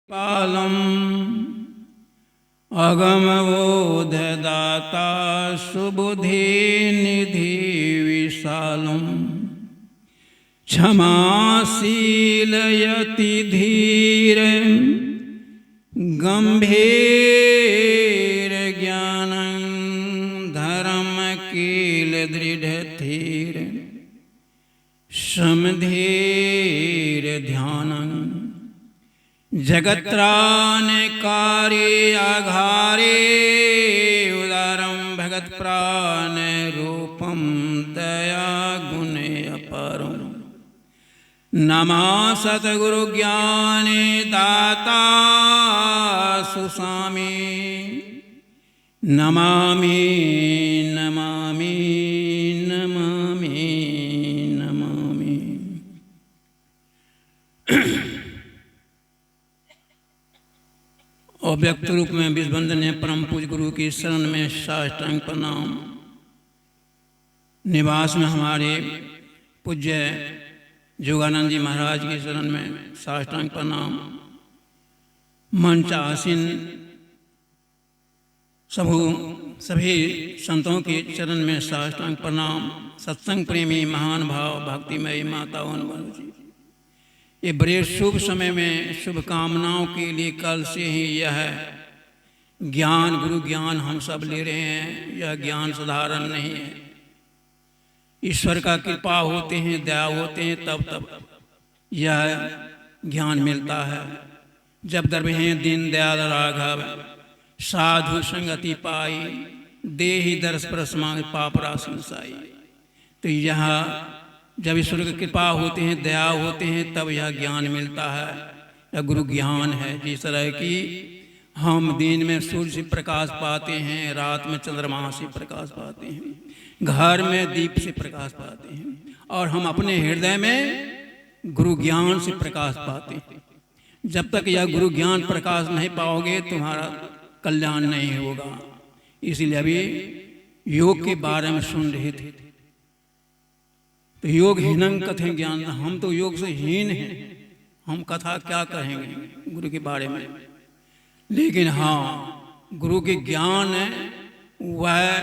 पालम अगमबोधदाता सुबुधि निधि विशालम क्षमाशील यति धीर गंभीर ज्ञान धर्म कील दृढ़ धीर समधीर ध्यान जगत्राणकारी आघारे उदारम भगत प्राण रूपम दया गुण अपरम नमः सतगुरु ज्ञान दाता सुस्वामी नमामि नमामि नमामि नमामि। और व्यक्त रूप में विश्ववंदनीय परम पूज्य गुरु की शरण में साष्टांग प्रणाम। निवास में हमारे पूज्य जोगानंद जी महाराज की शरण में साष्टांग प्रणाम। मंच आसीन सभी संतों के चरण में साष्टांग प्रणाम। सत्संग प्रेमी महान भाव भक्तिमयी माताओं जी, ये बड़े शुभ समय में शुभकामनाओं के लिए कल से ही यह ज्ञान गुरु ज्ञान हम सब ले रहे हैं। यह ज्ञान साधारण नहीं है। ईश्वर का कृपा होते हैं, दया होते हैं, तब यह ज्ञान मिलता है। जब दरबहे दीन दयाल राघव साधु संगति पाई देहि दर्श परसमा पाप राशन साई। तो यह जब ईश्वर की कृपा होते हैं, दया होते हैं, तब यह ज्ञान मिलता है। यह गुरु ज्ञान है। जिस तरह की हम दिन में सूर्य से प्रकाश पाते हैं, रात में चंद्रमा से प्रकाश पाते हैं, घर में दीप से प्रकाश पाते हैं, और हम अपने हृदय में गुरु ज्ञान से प्रकाश पाते हैं। जब तक यह गुरु ज्ञान प्रकाश नहीं पाओगे तुम्हारा कल्याण नहीं होगा। इसलिए अभी योग के बारे में सुन रहे थे, तो योग हीनं कथे ज्ञान। हम तो योग से हीन हैं, हम कथा क्या कहेंगे गुरु के बारे में। लेकिन हाँ, गुरु के ज्ञान है वह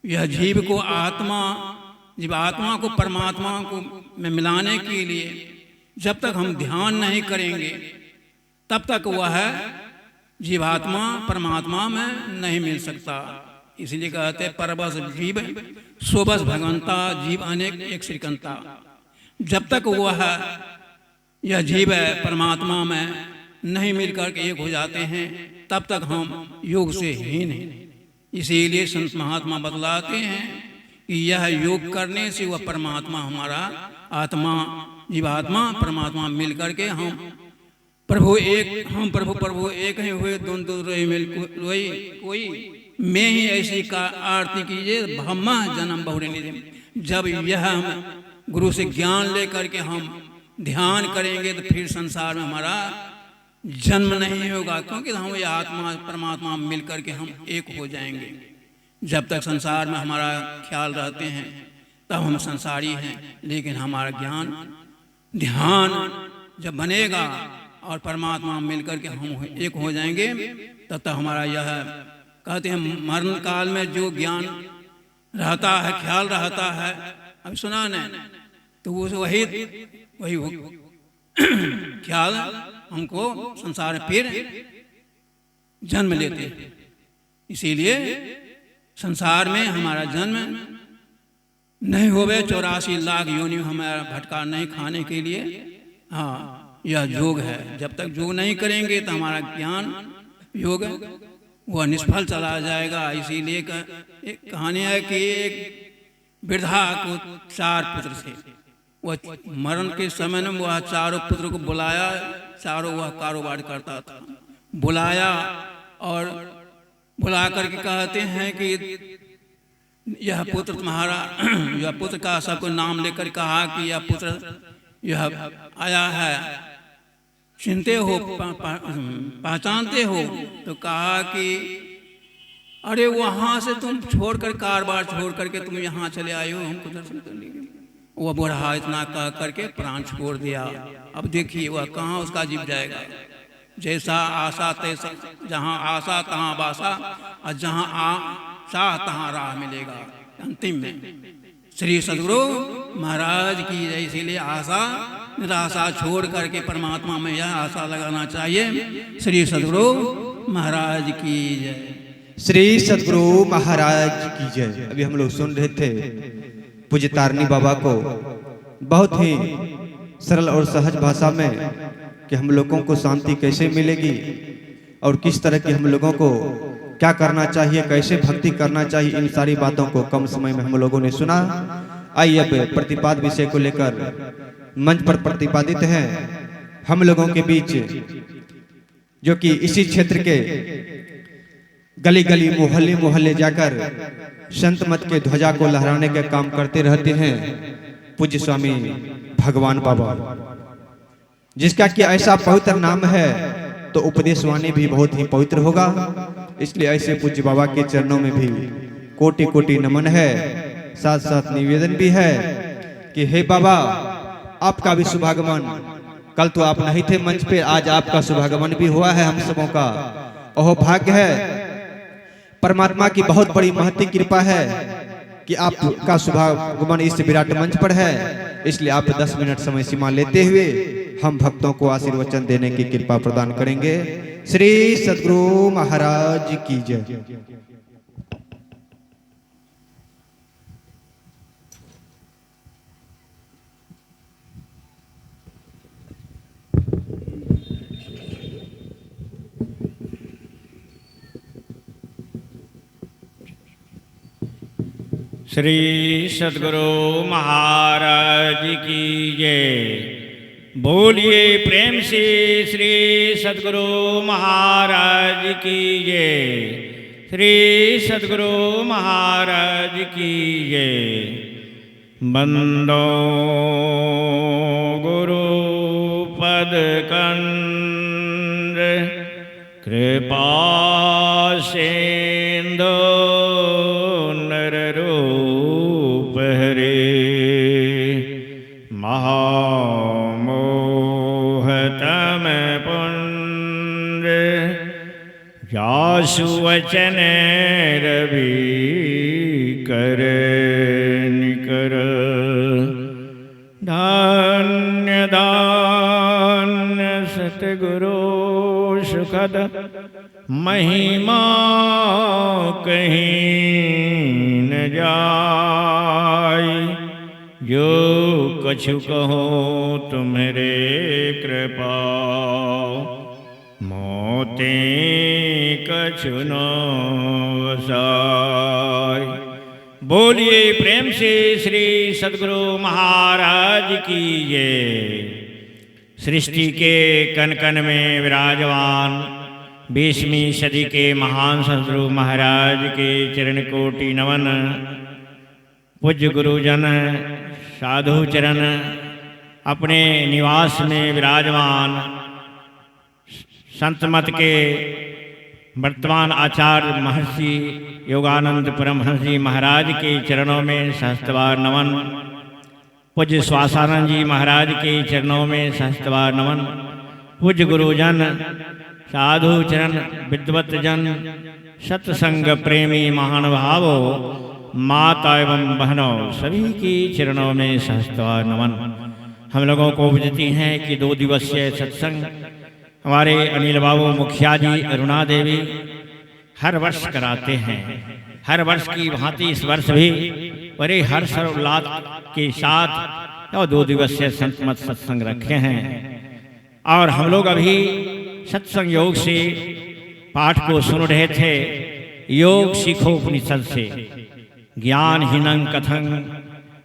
यह जीव को आत्मा को परमात्मा को में मिलाने के लिए जब तक हम ध्यान नहीं करेंगे तब तक वह जीवात्मा परमात्मा में नहीं मिल सकता। इसलिए कहते परबस जीव सोबस भगवंता, जीव अनेक एक श्रीकंता। जब तक वह यह जीव परमात्मा में नहीं मिलकर के एक हो जाते हैं तब तक हम योग से हीन हैं। इसीलिए संत महात्मा बतलाते हैं कि यह योग करने से वह परमात्मा हमारा आत्मा जीवात्मा परमात्मा मिल करके हम प्रभु प्रभु एक ही हुए दोनों मिल कोई मैं ही ऐसी का आरती कीजिए ब्रह्मा जन्म बहुरे निधि। जब यह हम गुरु से ज्ञान लेकर के हम ध्यान करेंगे तो फिर संसार में हमारा जन्म नहीं होगा, क्योंकि हम ये आत्मा परमात्मा मिल करके हम एक हो जाएंगे। जब तक संसार में हमारा ख्याल रहते हैं तब हम संसारी हैं। लेकिन हमारा ध्यान जब बनेगा और परमात्मा मिल करके हम एक हो जाएंगे तब तक हमारा यह कहते हैं मरण काल में जो ज्ञान रहता है, ख्याल रहता है, अब सुना न, तो वो वही ख्याल हमको संसार में फिर जन्म लेते हैं। इसीलिए संसार में हमारा जन्म नहीं होवे 84 लाख योनि हमारा भटका नहीं खाने के लिए। हाँ, यह योग है। जब तक योग नहीं करेंगे तो हमारा ज्ञान योग वह निष्फल चला जाएगा। इसीलिए एक कहानी है कि एक वृद्धा को 4 पुत्र थे। वह मरण के समय में वह चारों पुत्र को बुलाया, चारों वह कारोबार करता था। बुलाया और बुला करके कहते हैं कि यह पुत्र तुम्हारा, यह पुत्र का सबको नाम लेकर कहा कि यह पुत्र यह आया है, चिंते हो पहचानते हो? तो कहा कि अरे वहाँ से तुम छोड़कर कारोबार छोड़ करके तुम यहाँ चले आए हो हमको दर्शन करने के लिए। वो बूढ़ा इतना कह करके प्राण छोड़ दिया। अब देखिए वह कहाँ उसका जीव जाएगा। जैसा आशा तैसा, जहाँ आशा तहाँ बासा, और जहाँ आशा तहाँ राह मिलेगा। अंतिम में श्री सद्गुरु महाराज की जय। इसीलिए आशा निराशा छोड़ करके परमात्मा में यह आशा लगाना चाहिए। श्री सद्गुरु महाराज की जय। श्री सद्गुरु महाराज की जय। अभी हम लोग सुन रहे थे पूज्य तारनी बाबा को बहुत ही सरल और सहज भाषा में कि हम लोगों को शांति कैसे मिलेगी और किस तरह की हम लोगों को क्या करना चाहिए, कैसे भक्ति करना चाहिए, इन सारी बातों को कम समय में हम लोगों ने सुना। आइए अब प्रतिपाद विषय को लेकर मंच पर प्रतिपादित हैं हम लोगों के बीच, जो कि इसी क्षेत्र के गली गली मोहल्ले मोहल्ले जाकर संत मत के ध्वजा को लहराने का काम करते रहते हैं, पूज्य स्वामी भगवान बाबा, जिसका कि ऐसा पवित्र नाम है तो उपदेश वाणी भी बहुत ही पवित्र होगा। इसलिए ऐसे पूज्य बाबा के चरणों में भी कोटि कोटि नमन है। साथ साथ निवेदन भी है कि हे बाबा, आपका भी शुभागमन, कल तो आप नहीं थे मंच पे, आज आपका शुभागमन भी हुआ है हम सबों का। ओह भाग्य है, परमात्मा की बहुत बड़ी महती कृपा है कि आपका शुभागमन इस विराट मंच पर है। इसलिए आप 10 मिनट समय सीमा लेते हुए हम भक्तों को आशीर्वचन देने की कृपा प्रदान करेंगे। श्री सद्गुरु महाराज की जय। श्री सद्गुरु महाराज की जय। बोलिए प्रेम से श्री सद्गुरु महाराज की जय। श्री सद्गुरु महाराज की जय। बंदो गुरु पद कंद कृपा सिंधु नर रूप हरे महामोहतम पुंज जासु वचन रवि कर निकर धान्य धान्य सतगुरु सुखद महिमा कहीं न जाय। जो कछु कहो तुम्हारे कृपा मोते कछु न वसाय। बोलिए प्रेम से श्री सद्गुरु महाराज की जय। सृष्टि के कण कण में विराजमान 20वीं सदी के महान सद्गुरु महाराज के चरण कोटि नमन। पूज्य गुरुजन साधु चरण अपने निवास में विराजमान संत मत के वर्तमान आचार्य महर्षि योगानंद परमहंस जी महाराज के चरणों में सहस्त्रबार नमन। पूज्य श्वासानंद जी महाराज के चरणों में सहस्त्रबार नमन। पूज्य गुरुजन साधु चरण विद्वत जन सत्संग प्रेमी महानुभावों माता एवं बहनों सभी की चरणों में सहस्त्रबार नमन। हम लोगों को विदिती हैं कि 2 दिवसीय सत्संग हमारे अनिल बाबू मुखिया जी अरुणा देवी हर वर्ष कराते हैं। हर वर्ष की भांति इस वर्ष भी बड़े हर्ष और उल्लास के साथ 2 दिवसीय संत मत सत्संग रखे हैं। और हम लोग अभी सत्संग योग से पाठ को सुन रहे थे। योग सीखो उपनिषद से, ज्ञानहीनं कथं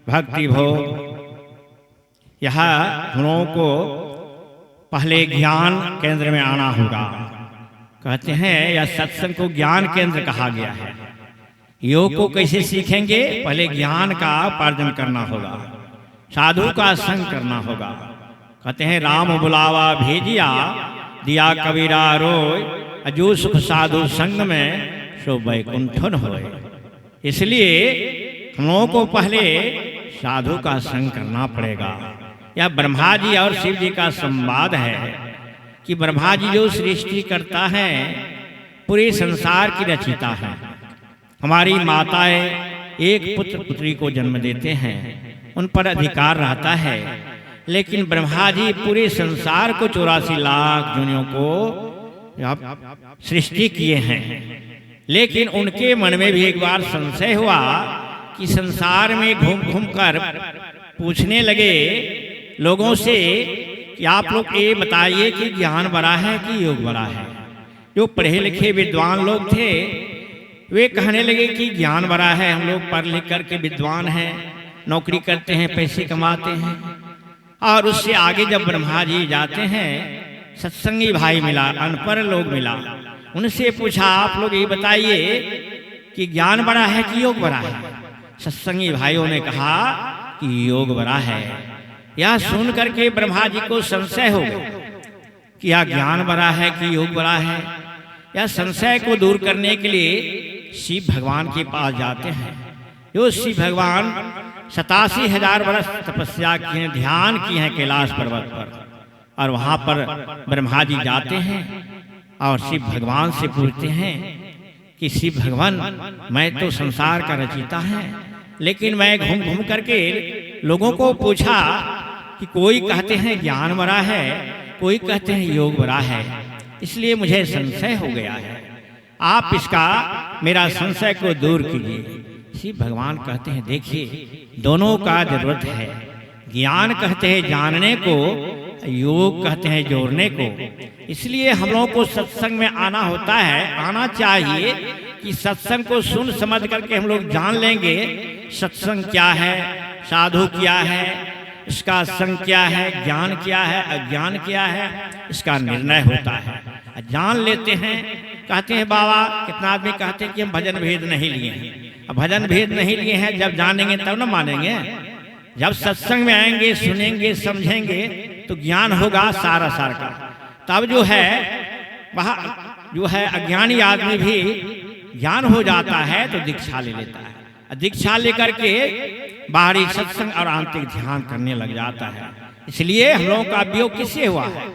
भक्ति भो। यह हम लोगों को पहले ज्ञान केंद्र में आना होगा। कहते हैं यह सत्संग को ज्ञान केंद्र कहा गया है। योग को कैसे सीखेंगे? पहले ज्ञान का उपार्जन करना होगा, साधु का संग करना होगा। कहते हैं राम बुलावा भेजिया दिया कबीरा रोय, अजू सुख साधु संग में सो वैकुंठन होय। इसलिए हम लोगों को पहले साधु का संग करना पड़ेगा। यह ब्रह्मा जी और शिव जी का संवाद है कि ब्रह्मा जी जो सृष्टि करता है पूरे संसार की रचिता है। हमारी माताएं एक पुत्र पुत्री को जन्म देते हैं, उन पर अधिकार रहता है, लेकिन ब्रह्मा जी पूरे संसार को 84 लाख योनियों को सृष्टि किए हैं। लेकिन उनके मन में भी एक बार संशय हुआ कि संसार में घूम घूम कर पूछने लगे लोगों से कि आप लोग ये बताइए कि ज्ञान बड़ा है कि योग बड़ा है। जो पढ़े लिखे विद्वान लोग थे वे कहने लगे कि ज्ञान बड़ा है, हम लोग पढ़ लिख करके विद्वान हैं, नौकरी करते हैं, पैसे कमाते हैं। और उससे आगे जब ब्रह्मा जी जाते हैं, सत्संगी भाई मिला, अनपढ़ लोग मिला, उनसे पूछा आप लोग ये बताइए कि ज्ञान बड़ा है कि योग बड़ा है। सत्संगी भाइयों ने कहा कि योग बड़ा है। यह सुन करके ब्रह्मा जी को संशय हो गया कि यह ज्ञान बड़ा है कि योग बड़ा है। यह संशय को दूर करने के लिए शिव भगवान के पास जाते हैं। जो शिव भगवान 87,000 वर्ष तपस्या किए हैं, ध्यान किए हैं कैलाश पर्वत पर, और वहां पर ब्रह्मा जी जाते हैं और शिव भगवान से पूछते हैं कि शिव भगवान, मैं तो संसार का रचयिता है, लेकिन मैं घूम घूम करके लोगों को पूछा कि कोई कहते हैं ज्ञान बड़ा है, कोई कहते हैं योग बड़ा है, इसलिए मुझे संशय हो गया है। आप इसका मेरा संशय को दूर कीजिए। शिव भगवान कहते हैं देखिए दोनों का जरूरत है। ज्ञान कहते हैं जानने को, योग कहते हैं जोड़ने को। इसलिए हम लोगों को सत्संग में आना होता है, आना चाहिए कि सत्संग को सुन समझ करके हम लोग जान लेंगे सत्संग क्या है, साधु क्या है, इसका संग क्या है, ज्ञान क्या है, अज्ञान क्या है, इसका निर्णय होता है। जान लेते हैं। कहते हैं बाबा, कितना आदमी कहते हैं कि हम भजन भेद नहीं लिए हैं। अब भजन भेद नहीं लिए हैं, जब जानेंगे तब ना मानेंगे। जब सत्संग में आएंगे, सुनेंगे, समझेंगे तो ज्ञान होगा सारा सार का। तब जो है वह जो है अज्ञानी आदमी भी ज्ञान हो जाता है तो दीक्षा ले लेता है। दीक्षा लेकर के बाहरी सत्संग और आंतरिक ध्यान करने लग जाता है। इसलिए हम लोगों का वियोग किससे हुआ है?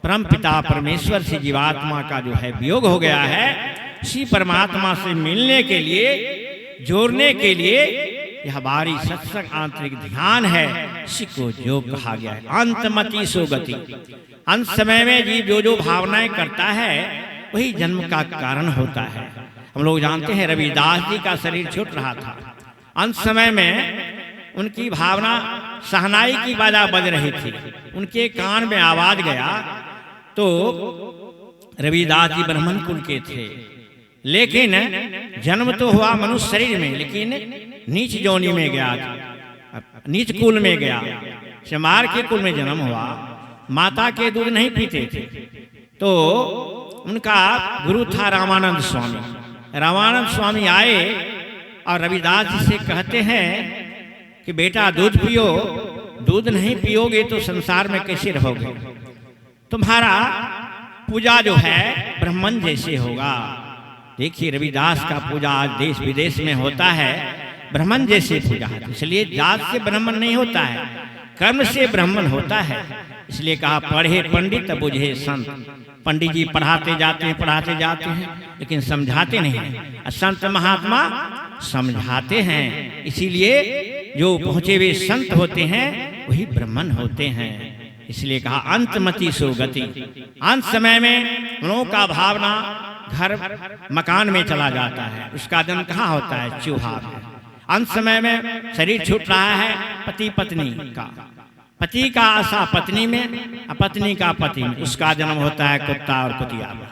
परम पिता परमेश्वर से जीवात्मा का जो है वियोग हो गया है। उसी परमात्मा से मिलने के लिए, जोड़ने के लिए यह बाहरी सत्संग आंतरिक ध्यान है। इसी को योग कहा गया है। अंतमति सो गति। अंत समय में जीव जो भावनाएं करता है वही जन्म का कारण होता है। हम लोग जानते हैं रविदास जी का शरीर छूट रहा था। अंत समय में उनकी भावना सहनाई की बाजा बज रही थी, उनके कान में आवाज गया। तो रविदास जी ब्राह्मण कुल के थे, लेकिन जन्म तो हुआ मनुष्य शरीर में, लेकिन नीच जोनी में गया, नीच कुल में गया, चमार के कुल में जन्म हुआ। माता के दूध नहीं पीते थे। तो उनका गुरु था रामानंद स्वामी। रामानंद स्वामी आए और रविदास जी से कहते हैं कि बेटा दूध पियो, दूध नहीं पियोगे तो संसार में कैसे रहोगे? तुम्हारा पूजा जो है ब्राह्मण जैसे होगा। देखिए रविदास का पूजा आज देश विदेश में होता है, ब्राह्मण जैसे पूजा है। इसलिए जात से ब्राह्मण नहीं होता है, कर्म से ब्राह्मण होता है। इसलिए कहा पढ़े पंडित बुझे संत। पंडित जी पढ़ाते जाते हैं लेकिन समझाते नहीं हैं। संत महात्मा समझाते हैं। इसीलिए जो पहुंचे हुए संत होते हैं वही ब्राह्मण होते हैं। इसलिए कहा अंतमति सो गति। अंत समय में लोगों का भावना घर मकान में चला जाता है, उसका जन्म कहाँ होता है? चूहा में। अंत समय में शरीर छूट रहा है पति पत्नी का, पति का आशा पत्नी में, पत्नी का पति में, उसका जन्म होता है कुत्ता और कुतिया में।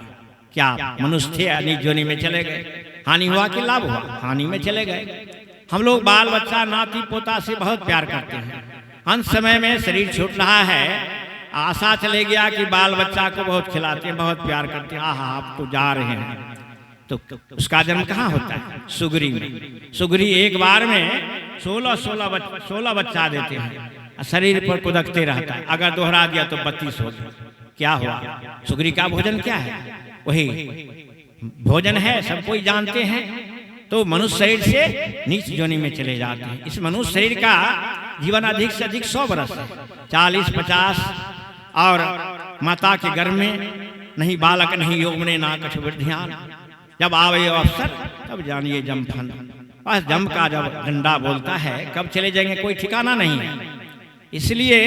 क्या मनुष्य थे अनिज जोनी में चले गए? हानि हुआ कि लाभ हुआ? हानि में चले गए। हम लोग बाल बच्चा नाती पोता से बहुत प्यार करते हैं। अंत समय में शरीर छूट रहा है, आशा चले गया कि बाल बच्चा को बहुत खिलाते हैं, बहुत प्यार करते हैं, आहा आप तो जा रहे हैं। तो उसका जन्म कहाँ होता है? सुगरी में। सुगरी एक बार में 16 बच्चा देते हैं, शरीर पर कुदकते रहता है। अगर दोहरा दिया तो 32 हो गया। क्या हुआ? सुगरी का भोजन क्या है? वही भोजन है, सब कोई जानते हैं। तो मनुष्य शरीर से नीच जोनी में चले जाते हैं। इस मनुष्य शरीर का जीवन अधिक से अधिक 100 वर्ष है, 40, 50 और माता के गर्भ में नहीं बालक नहीं यौवने ना कछु वृद्धियान, जब आवे अवसर तब जानिए जम फन। बस जम का जब डंडा बोलता है कब चले जाएंगे कोई ठिकाना नहीं है। इसलिए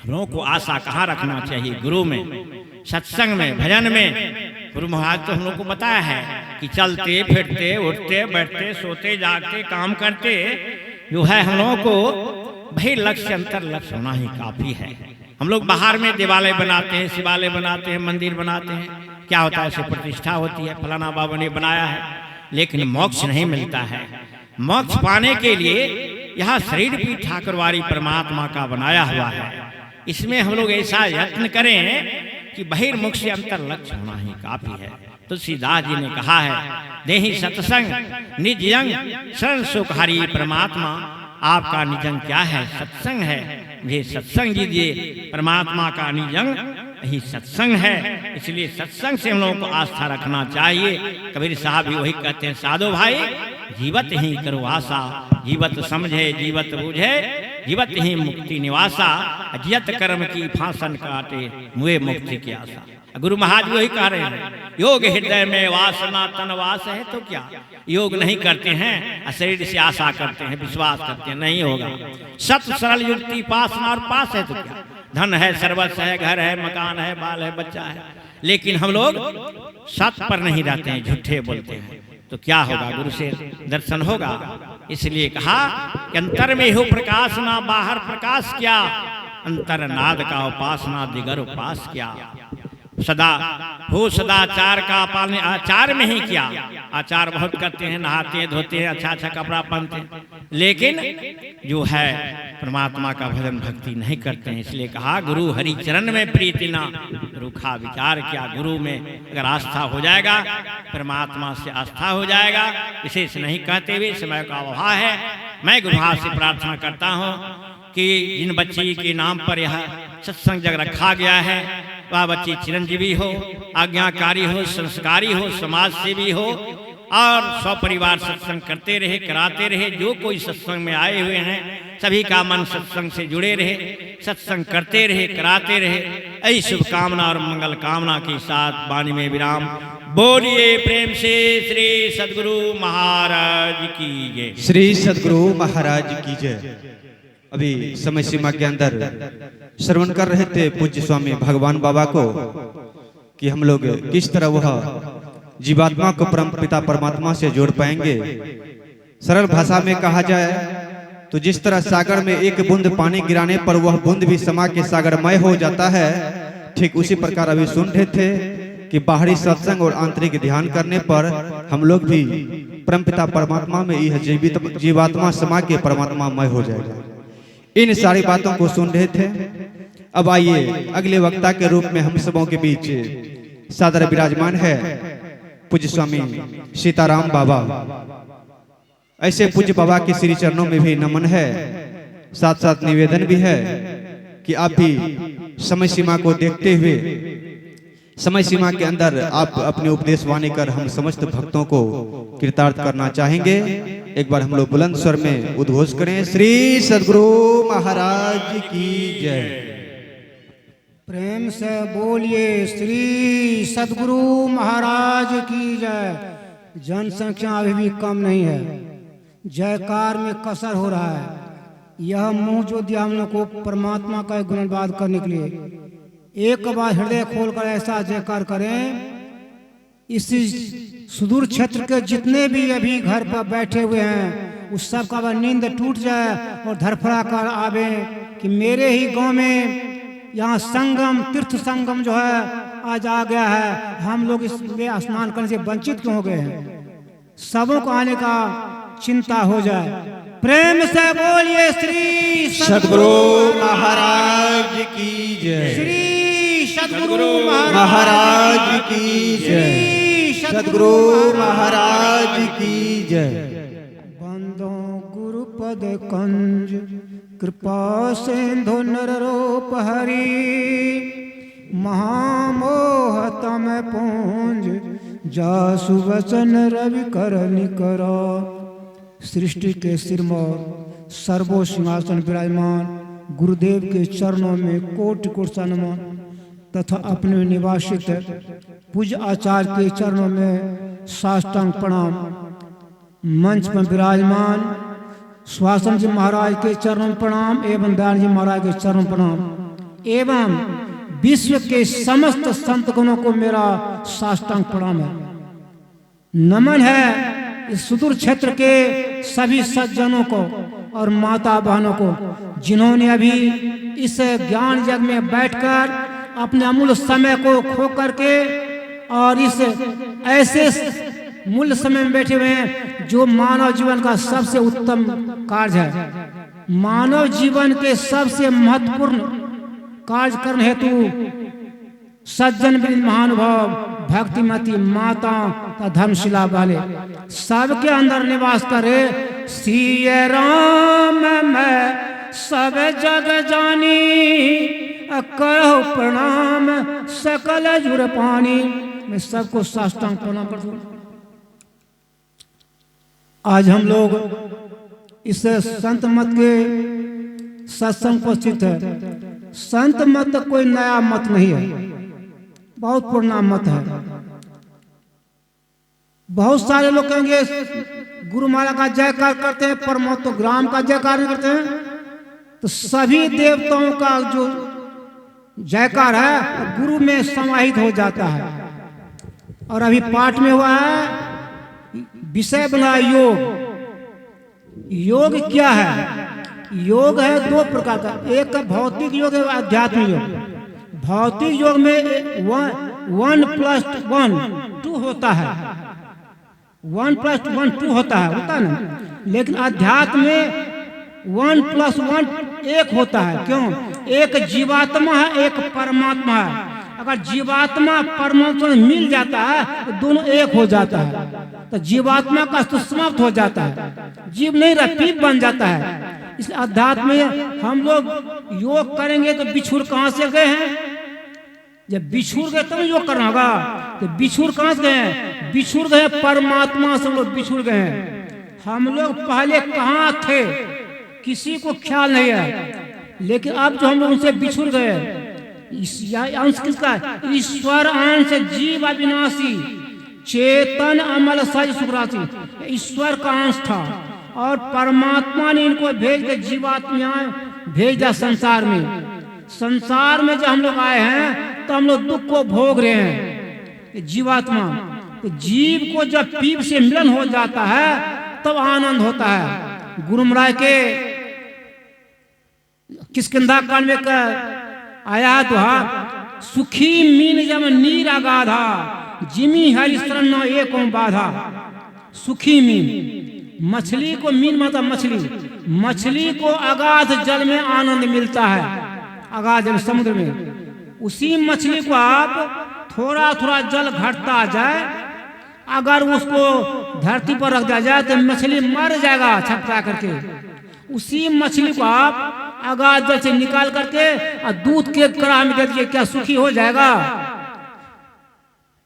हम लोगों को आशा कहाँ रखना चाहिए? गुरु में, सत्संग में, भजन में। गुरु महाराज तो हम लोग को बताया है कि चलते फिरते उठते बैठते सोते जागते काम करते जो है हम लोगों को भाई लक्ष्य अंतर लक्ष्य होना ही काफी है। हम लोग बाहर में देवालय बनाते हैं, शिवालय बनाते हैं, मंदिर बनाते हैं, क्या होता है? उसे प्रतिष्ठा होती है, फलाना बाबा ने बनाया है, लेकिन मोक्ष नहीं मिलता है। मोक्ष पाने के लिए यह शरीर भी ठाकुरवारी परमात्मा का बनाया हुआ है। इसमें हम लोग ऐसा यत्न करें कि बहिर्मुख से अंतर लक्ष्य होना ही काफी है। तुलसीदास जी ने कहा है, देहि सत्संग निज अंग शरण सुख हरि परमात्मा। आपका निजंग क्या है? सत्संग है। मुझे सत्संग दीजिए। परमात्मा का निजंग यही सत्संग है। इसलिए सत्संग से हम लोगों को आस्था रखना चाहिए। कबीर साहब भी वही कहते हैं, साधो भाई जीवत ही करो आशा, जीवत समझे जीवत बूझे, जीवत ही मुक्ति निवासा, जियत कर्म की फांसन काटे मुए मुक्ति की आशा। गुरु महाराज वही कह रहे हैं, योग हृदय में वासना तन वास है तो क्या? योग नहीं करते हैं, शरीर से आशा करते हैं, विश्वास करते हैं, नहीं होगा। सत सरल युक्ति पासना और पास है तो क्या? धन है, सर्वस्व है, घर है, मकान है, बाल है, बच्चा है, लेकिन हम लोग सत पर नहीं रहते हैं, झूठे बोलते हैं, तो क्या होगा? गुरु से दर्शन होगा। इसलिए कहा कि अंतर में हो प्रकाश ना बाहर प्रकाश क्या, अंतर नाद का उपासना दिगर उपास क्या। सदा हो सदाचार का पालन आचार में ही किया। आचार बहुत करते हैं, नहाते हैं, धोते हैं, अच्छा अच्छा कपड़ा पहनते हैं, लेकिन जो है परमात्मा का भजन भक्ति नहीं करते हैं। इसलिए कहा गुरु हरि चरण में प्रीति ना रूखा विचार क्या। गुरु में अगर आस्था हो जाएगा, परमात्मा से आस्था हो जाएगा। विशेष नहीं कहते हुए समय का अभाव है। मैं गुरु महाराज से प्रार्थना करता हूँ कि जिन बच्ची के नाम पर यह सत्संग जग रखा गया है, वह बच्ची चिरंजीवी हो, आज्ञाकारी हो, संस्कारी हो, समाज सेवी हो और सपरिवार सत्संग करते रहे, कराते रहे। जो कोई सत्संग में आए हुए हैं सभी का मन सत्संग से जुड़े रहे, सत्संग करते रहे, कराते रहे। ऐसी शुभकामना और मंगल कामना के साथ वाणी में विराम। बोलिए प्रेम से श्री सद्गुरु महाराज की जय। श्री सद्गुरु महाराज की जय। अभी समय सीमा के अंदर श्रवण कर रहे थे पूज्य स्वामी भगवान बाबा को कि हम लोग किस तरह वह जीवात्मा को परम पिता परमात्मा से जोड़ पाएंगे। सरल भाषा में कहा जाए तो जिस तरह सागर में एक बूंद पानी गिराने पर वह बूंद भी समा के सागरमय हो जाता है, ठीक उसी प्रकार अभी सुन रहे थे कि बाहरी सत्संग और आंतरिक ध्यान करने पर हम लोग भी परम पिता परमात्मा में यह जीवात्मा समा के परमात्मामय हो जाएगा। इन सारी बातों को सुन रहे थे। अब आइए अगले वक्ता के रूप में हम सबों के बीच सादर विराजमान है पूज्य स्वामी सीताराम बाबा। ऐसे पूज्य बाबा के श्री चरणों में भी नमन है, साथ साथ निवेदन भी है कि आप भी समय सीमा को देखते हुए समय सीमा के अंदर आप अपने उपदेश वाणी कर हम समस्त भक्तों को कृतार्थ करना चाहेंगे। एक बार हम लोग बुलंद स्वर में उद्घोष करें, श्री सद्गुरु महाराज की जय। प्रेम से बोलिए श्री सद्गुरु महाराज की जय। जनसंख्या अभी भी कम नहीं है, जयकार में कसर हो रहा है। यह मुंह जो दिया हम लोग को परमात्मा का गुणगान करने के लिए, एक बार हृदय खोलकर ऐसा जयकार करें। इस सुदूर क्षेत्र के जितने भी अभी घर पर बैठे हुए हैं उस सब का नींद टूट जाए और धरफड़ा कर आवे कि मेरे ही गांव में यहाँ संगम तीर्थ संगम जो है आज आ गया है, हम लोग इसमें स्नान करने से वंचित क्यों हो गए हैं। सबों को आने का चिंता हो जाए। प्रेम से बोलिए श्री सद्गुरु महाराज की जय। श्री सद्गुरु महाराज की जय। सद्गुरु महाराज की जय। बंदो गुरुपद कंज कृपा सिंधु नररूप हरि, महामोह तम पूंज जासु वचन रवि कर निकरा। सृष्टि के सिरमौर सर्वो सिंहासन विराजमान गुरुदेव के चरणों में कोटि कोटि नमन। तथा अपने निवासित पूज्य आचार्य के चरणों में साष्टांग प्रणाम। मंच पर विराजमान स्वासन जी महाराज के चरणों में प्रणाम एवं दयाल जी महाराज के चरणों प्रणाम एवं विश्व के समस्त संतगणों को मेरा साष्टांग प्रणाम है। नमन है इस सुदूर क्षेत्र के सभी सज्जनों को और माता बहनों को जिन्होंने अभी इस ज्ञान जग में बैठकर अपने अमूल्य समय को खो करके और इस ऐसे मूल्य समय में बैठे हुए हैं जो मानव जीवन का सबसे उत्तम कार्य है। मानव जीवन के सबसे महत्वपूर्ण कार्य करने हेतु सज्जन वृंद महानुभाव भक्तिमती माता का धर्मशिला वाले सबके अंदर निवास करे। सिय राम मैं सब जग जानी करो प्रणाम सकल जुर पानी। मैं सबको साष्टांग प्रणाम करता हूं। आज हम लोग इस संत मत के सत्संग पर स्थित है। संत मत कोई नया मत नहीं है, बहुत पुराना मत है। बहुत सारे लोग कहेंगे गुरुमाला का जयकार करते हैं, परमोत्त ग्राम का जयकार नहीं करते हैं। तो सभी देवताओं का जो जयकार है गुरु में समाहित हो जाता है। और अभी पाठ में हुआ है विषय बना योग। योग क्या है? योग है दो प्रकार का, एक भौतिक योग है आध्यात्मिक योग। भौतिक योग में 1+1=2 होता है, 1+1=2 होता है ना। लेकिन अध्यात्म में 1+1 1 होता है। क्यों? एक जीवात्मा है, एक परमात्मा है। अगर जीवात्मा परमात्मा में मिल जाता है तो दोनों एक हो जाता है। तो जीवात्मा का तो समाप्त हो जाता है, जीव नहीं रहा, पीप बन जाता है। इसलिए अध्यात्म में हम लोग योग करेंगे तो बिछुड़ कहाँ से गए हैं? जब बिछुड़ गए तब योग करना होगा। तो बिछुड़ कहाँ से गए हैं? बिछुड़ गए परमात्मा से, हम लोग बिछुड़ गए हैं। हम लोग पहले कहाँ थे किसी को ख्याल नहीं है, लेकिन अब जो हम लोग उनसे बिछुड़ गए, अंश किसका? ईश्वर अंश जीव अविनाशी चेतन अमल सज सुखराशि। ईश्वर का अंश था और परमात्मा ने इनको भेज के जीवात्माएं भेज दिया संसार में। संसार में जब हम लोग आए हैं तो हम लोग दुख को भोग रहे हैं। जीवात्मा तो जीव को जब पीप से मिलन हो जाता है तब आनंद होता है। गुरु महाराज के किष्किंधा कांड में आया तो सुखी मीन जब नीर अगाधा जिमी हरिशरण न एक बाधा। सुखी मीन, मछली को मीन मतलब मछली, मछली को अगाध जल में आनंद मिलता है, अगाध जल समुद्र में। उसी मछली को आप थोड़ा थोड़ा जल घटता जाए, अगर उसको धरती पर रख दिया जाए तो मछली मर जाएगा छपटा करके। उसी मछली को आप अगाध जल से निकाल करके और दूध के कड़ाह में दे दीजिए, क्या सुखी हो जाएगा?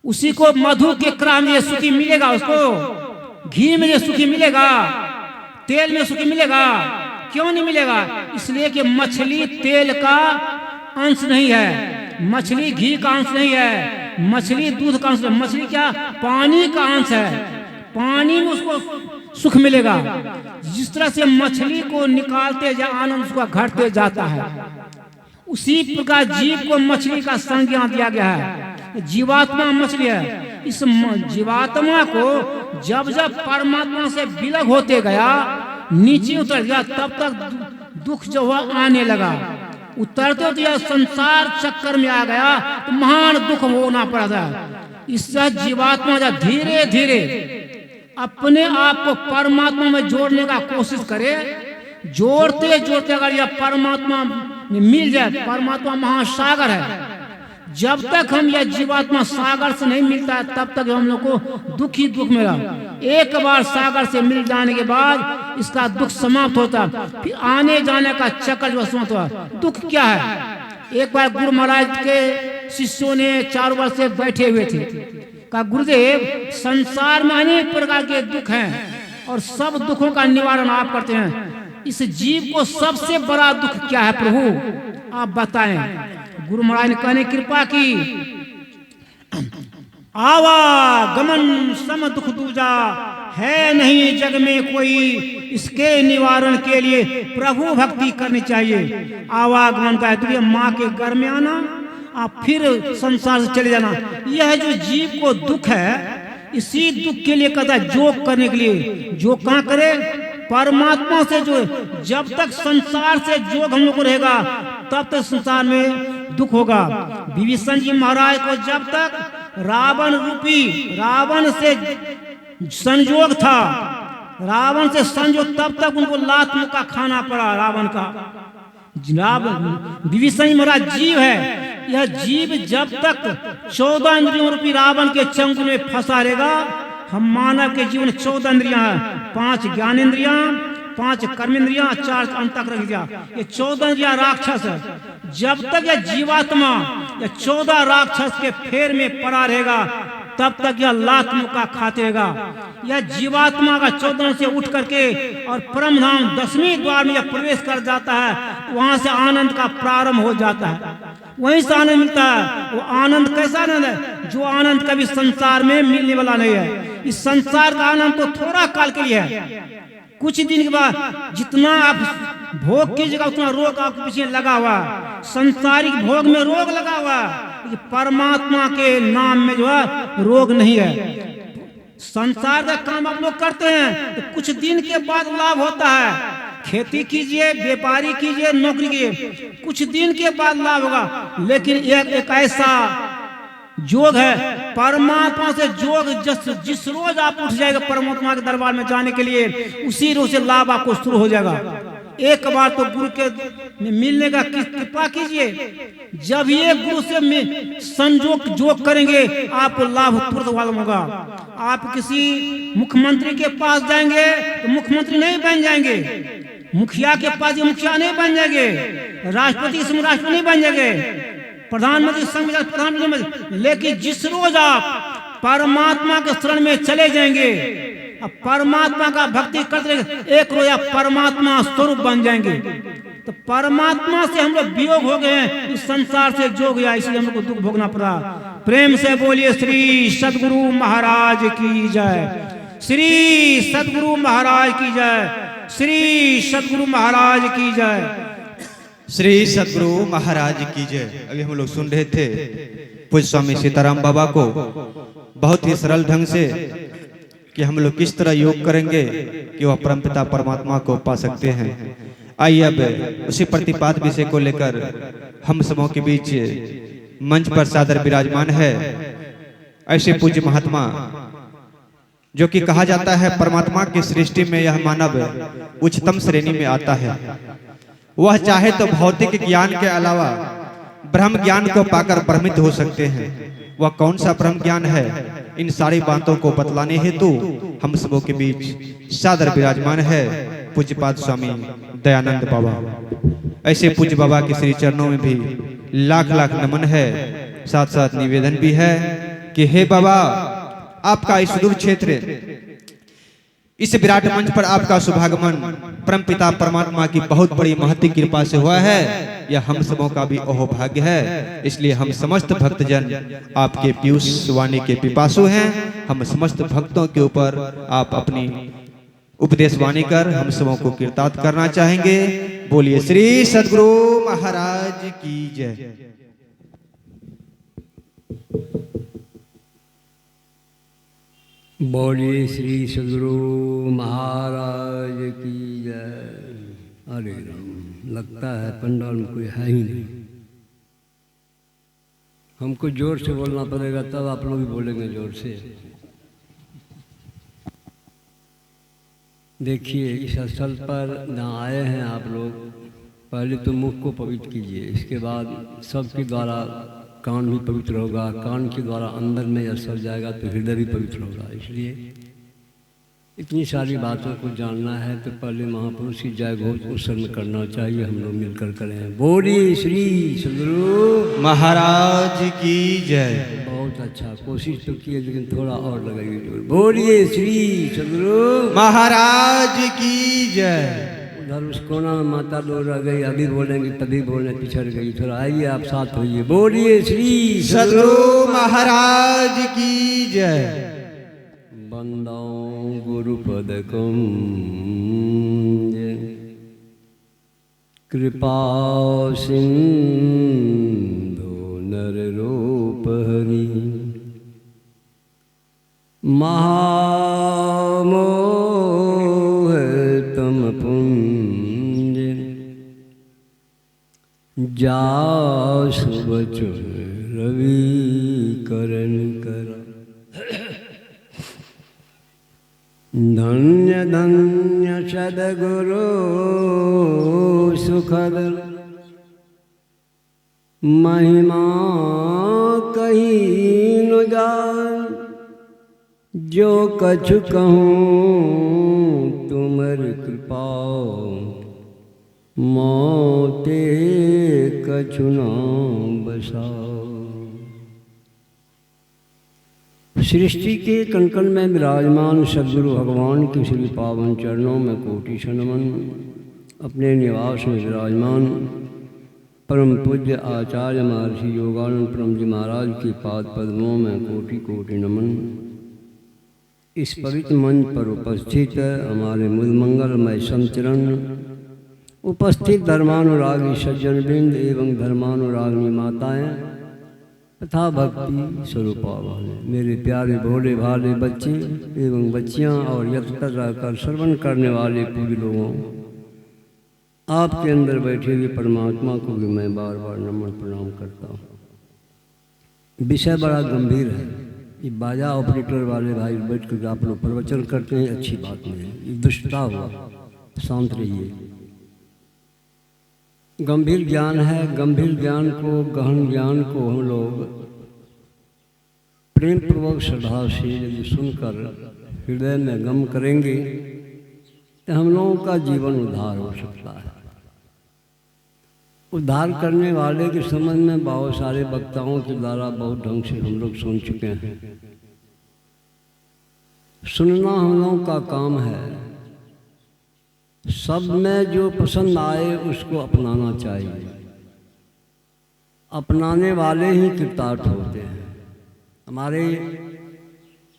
उसी को मधु के कड़ाह में सुखी मिलेगा, उसको घी में ये सुखी मिलेगा, तेल में सुखी मिलेगा? क्यों नहीं मिलेगा? इसलिए कि मछली तेल का अंश नहीं है, मछली घी का अंश नहीं है, मछली दूध का अंश है। मछली क्या? पानी का अंश है, पानी में उसको सुख मिलेगा। जिस तरह से मछली को निकालते जा आनंद उसका घटते जाता है, उसी प्रकार जीव को मछली का संज्ञा दिया गया है। जीवात्मा मछली है। इस जीवात्मा को जब जब परमात्मा से विलग होते गया, नीचे उतर गया, तब तक दुख जो हुआ आने लगा। उतरते तो यह संसार चक्कर में आ गया तो महान दुख होना पड़ा था। इससे जीवात्मा जब धीरे धीरे अपने आप को परमात्मा में जोड़ने का कोशिश करे, जोड़ते जोड़ते अगर यह परमात्मा में मिल जाए, परमात्मा महासागर है। जब तक हम यह जीवात्मा सागर से नहीं मिलता है तब तक हम लोग को दुख ही दुख मिला। एक बार सागर से मिल जाने के बाद इसका दुख समाप्त होता, फिर आने जाने का चक्कर जो समाप्त हुआ। दुख क्या है? एक बार गुरु महाराज के शिष्यों ने 4 वर्ष से बैठे हुए थे, कहा गुरुदेव संसार में अनेक प्रकार के दुख हैं और सब दुखों का निवारण आप करते हैं, इस जीव को सबसे बड़ा दुख क्या है प्रभु, आप बताएं। गुरु महाराज ने कहने कृपा की, आवागमन सम दुख दूजा, है नहीं जग में कोई, इसके निवारण के लिए प्रभु भक्ति करनी चाहिए। आवागमन का है माँ के घर में आना, आप फिर संसार से चले जाना। यह जो जीव को दुख है, इसी दुख के लिए कहता है जोग करने के लिए। जोग कहाँ करे, परमात्मा से जो, जब तक संसार से जोग हम लोग को रहेगा तब तक संसार में दुख होगा। विभीषण जी महाराज को जब तक रावण रूपी, रावण से संयोग था, रावण से संयोग, तब तक उनको लात मुक्का खाना पड़ा रावण का। विभीषण महाराज जीव है, यह जीव जब तक 14 इंद्रियों रूपी रावण के चंगुल में फंसा रहेगा। हम मानव के जीवन 14 इंद्रियां हैं, 5 ज्ञानेंद्रियां, 5 कर्मेंद्रियां, 4 अंतःकरण इंद्रियां। ये 14 इंद्रियां राक्षस है। जब तक यह जीवात्मा या 14 राक्षस के फेर में पड़ा रहेगा तब तक यह लात मुक्का खाते रहेगा। यह जीवात्मा का 14 से उठ करके और परम धाम 10वें द्वार में जब प्रवेश कर जाता है, वहां से आनंद का प्रारंभ हो जाता है, वहीं से आनंद मिलता है। वो आनंद कैसा आनंद है, जो आनंद कभी संसार में मिलने वाला नहीं है। इस संसार का आनंद तो थोड़ा काल के लिए है, कुछ दिन के बाद जितना आप भोग कीजिएगा उतना रोग आपके पीछे लगा हुआ है। संसारिक भोग में रोग लगा हुआ है, परमात्मा के नाम में जो है रोग नहीं है। संसार का काम आप लोग करते हैं तो कुछ दिन के बाद लाभ होता है। खेती कीजिए, व्यापारी कीजिए, नौकरी कीजिए, कुछ दिन के बाद लाभ होगा। लेकिन एक ऐसा जोग है, परमात्मा से जोग, जिस रोज आप उठ जाएगा परमात्मा के दरबार में जाने के लिए, उसी रोज से लाभ आपको शुरू हो जाएगा। एक बार तो गुरु के मिलने का कृपा कीजिए, जब ये गुरु से संजोग जोग करेंगे आपको लाभ तुरंत मालूम होगा। आप किसी मुख्यमंत्री के पास जाएंगे तो मुख्यमंत्री नहीं बन जाएंगे, मुखिया के पास मुखिया नहीं बन जाएंगे, राष्ट्रपति संग राष्ट्रपति नहीं बन जाएंगे, प्रधानमंत्री संग प्रधानमंत्री। लेकिन जिस रोज आप परमात्मा के शरण में चले जाएंगे, अब परमात्मा का भक्ति करते एक रोज आप परमात्मा स्वरूप बन जाएंगे। तो परमात्मा से हम लोग वियोग हो गए हैं, इस संसार से जोग गया, इसलिए हम लोग को दुख भोगना पड़ा। प्रेम से बोलिए श्री सद्गुरु महाराज की जय, श्री सद्गुरु महाराज की जय, श्री सद्गुरु महाराज की जय, श्री सद्गुरु महाराज की जय। अभी हम लोग सुन रहे थे पूज्य स्वामी सीताराम बाबा को बहुत ही सरल ढंग से कि हम लोग किस तरह योग करेंगे कि वह परमपिता परमात्मा को पा सकते हैं। आइए अब उसी प्रतिपाद विषय को लेकर हम सबों के बीच मंच पर सादर विराजमान है ऐसे पूज्य महात्मा, जो कि कहा जाता है परमात्मा की सृष्टि में यह मानव उच्चतम श्रेणी में आता है। वह चाहे तो भौतिक ज्ञान के अलावा ब्रह्म ज्ञान को पाकर भ्रमित हो सकते हैं। वह कौन सा ब्रह्म ज्ञान है, इन सारी बातों को बतलाने हेतु हम सबों के बीच सादर विराजमान है पूज्यपाद स्वामी दयानंद बाबा। ऐसे पूज्य बाबा के श्री चरणों में भी लाख लाख नमन है। साथ साथ निवेदन भी है कि हे बाबा, आपका इस सुदूर क्षेत्र, इस विराट मंच पर आपका शुभागमन परमपिता परमात्मा की बहुत बड़ी महती कृपा से हुआ है। यह हम सबों का भी अहोभाग्य है। इसलिए हम समस्त भक्तजन आपके पीयूष वाणी के पिपासु हैं। हम समस्त भक्तों के ऊपर आप अपनी उपदेश वाणी कर हम सबों को कृतार्थ करना चाहेंगे। बोलिए श्री सद्गुरु महाराज की जय। बोलिए श्री सद्गुरु महाराज की जय। अरे राम, लगता है पंडाल में कोई है ही नहीं। हमको जोर से बोलना पड़ेगा, तब आप लोग भी बोलेंगे जोर से। देखिए, इस स्थल पर जहाँ आए हैं आप लोग, पहले तो मुख को पवित्र कीजिए, इसके बाद सबके द्वारा कान भी पवित्र होगा। कान के द्वारा अंदर में यह सब जाएगा तो हृदय भी पवित्र होगा। इसलिए इतनी सारी बातों को जानना है तो पहले महापुरुष की जय घोष उच्चारण करना चाहिए। हम लोग मिलकर करें। बोलिए श्री सद्गुरु महाराज की जय। बहुत अच्छा, कोशिश तो किए लेकिन थोड़ा और लगाइए जोर। बोलिए श्री सद्गुरु महाराज की जय। उधर उस कोना में माता लोग रह गई, अभी बोलेंगे तभी बोलने पिछड़ गई। थोड़ा आइए आप साथ होइए, बोलिए श्री सदगुरु महाराज की जय। बंदौ गुरुपद कम कृपा सिंधु नर रूप हरि महामोह तम पुंज जासु बचन रवि करण कर। धन्य धन्य सद्गुरु सुखद महिमा कहीं न जान। जो कछु कहूँ तुमर कृपा मोते कछु न बसाओ। सृष्टि के कण में विराजमान सद्गुरु भगवान के श्री पावन चरणों में कोटि नमन। अपने निवास में विराजमान परम पूज्य आचार्य महर्षि योगानंद परम जी महाराज के पाद पद्मों में कोटि कोटि नमन। इस पवित्र मंच पर उपस्थित हमारे मूल मंगलमय संचरण, उपस्थित धर्मानुरागी सज्जनवृंद एवं धर्मानुरागी माताएं तथा भक्ति स्वरूपा वाले मेरे प्यारे भोले भाले बच्चे एवं बच्चियां और यत्र रहकर श्रवण करने वाले पूज्य लोगों, आपके अंदर बैठे हुए परमात्मा को भी मैं बार बार नमन प्रणाम करता हूँ। विषय बड़ा गंभीर है। ये बाजा ऑपरेटर वाले भाई बैठ कर आप लोग प्रवचन करते हैं, अच्छी बात नहीं है, ये दुष्टता हुआ, शांत रहिए। गंभीर ज्ञान है। गंभीर ज्ञान को, गहन ज्ञान को हम लोग प्रेम पूर्वक श्रद्धा से यदि सुनकर हृदय में गम करेंगे तो हम लोगों का जीवन उद्धार हो सकता है। उद्धार करने वाले के संबंध में बहुत सारे वक्ताओं के द्वारा बहुत ढंग से हम लोग सुन चुके हैं। सुनना हम लोगों का काम है। सब में जो पसंद आए उसको अपनाना चाहिए। अपनाने वाले ही कृतार्थ होते हैं। हमारे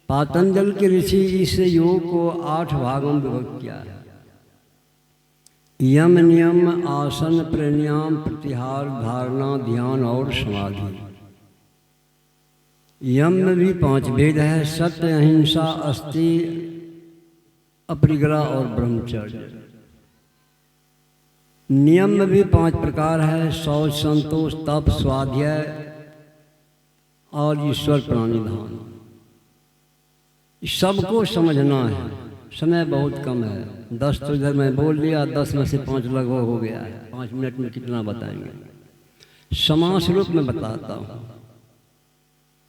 पातंजल के ऋषि इस योग को 8 भागों में विभक्त किया है। यम नियम आसन प्राणायाम प्रत्याहार धारणा ध्यान और समाधि। यम में भी 5 भेद है, सत्य अहिंसा अस्ति अपरिग्रह और ब्रह्मचर्य। नियम में भी 5 प्रकार है, शौच संतोष तप स्वाध्याय और ईश्वर प्राणिधान। सबको समझना है। समय बहुत कम है, 10 तो इधर मैं बोल लिया, 10 में से 5 लगभग हो गया है। 5 मिनट में कितना बताएंगे? समास रूप में बताता हूँ।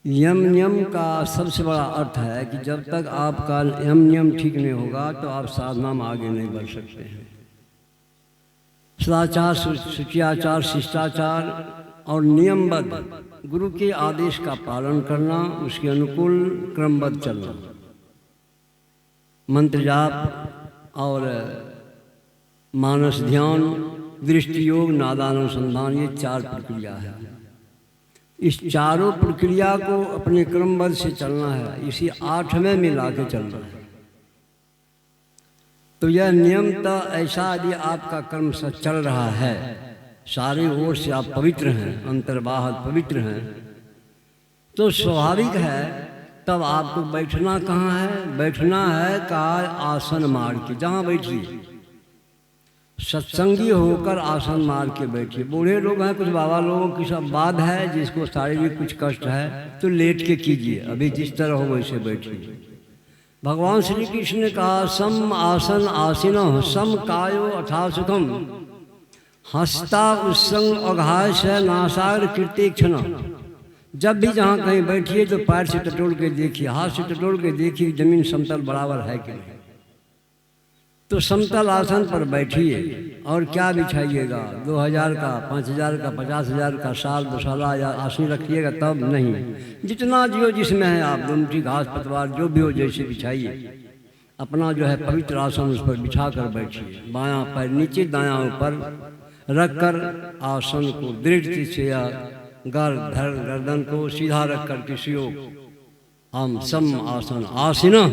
यम नियम का सबसे बड़ा अर्थ है कि जब तक आपका यम नियम ठीक नहीं होगा तो आप साधना में आगे नहीं बढ़ सकते हैं। सदाचार, शुचियाचार, शिष्टाचार और नियमबद्ध गुरु के आदेश का पालन करना, उसके अनुकूल क्रमबद्ध चलना, मंत्र जाप और मानस ध्यान, दृष्टि योग, नादानुसंधान, ये 4 प्रक्रिया है। इस चारों प्रक्रिया को अपने क्रमबद्ध से चलना है, इसी 8वें मिला के चलना है। तो यह नियमतः ऐसा यदि आपका कर्म सच चल रहा है, सारे ओर से आप पवित्र हैं, अंतर्बाहर पवित्र हैं, तो स्वाभाविक है तब आपको बैठना कहाँ है? बैठना है कहा आसन मार के, जहाँ बैठिए सत्संगी होकर आसन मार के बैठिए। बूढ़े लोग हैं, कुछ बाबा लोगों की सब बात है, जिसको शारीरिक कुछ कष्ट है तो लेट के कीजिए, अभी जिस तरह हो वैसे बैठिए। भगवान श्री कृष्ण ने कहा सम आसन आसीनो सम कायो अथा सुखम हंसता उत्संग अघास नासार कीर्तिक्षण। जब भी जहाँ कहीं बैठिए तो पैर से टटोल के देखिए, हाथ से टटोल के देखिए जमीन समतल बराबर है कि नहीं। तो समतल आसन पर बैठिए और क्या बिछाइएगा? 2000 का, 5000 का, 50,000 का, साल 2 साल या आसन रखिएगा तब नहीं। जितना जो जिसमें है आप, दुमटी घास पतवार जो भी हो जैसे बिछाइए अपना जो है पवित्र आसन उस पर बिछा कर बैठिए। बायां पैर नीचे दायां ऊपर रखकर आसन को दृढ़ से या गर्दन को सीधा रखकर किसी हम सम आसन आसीना।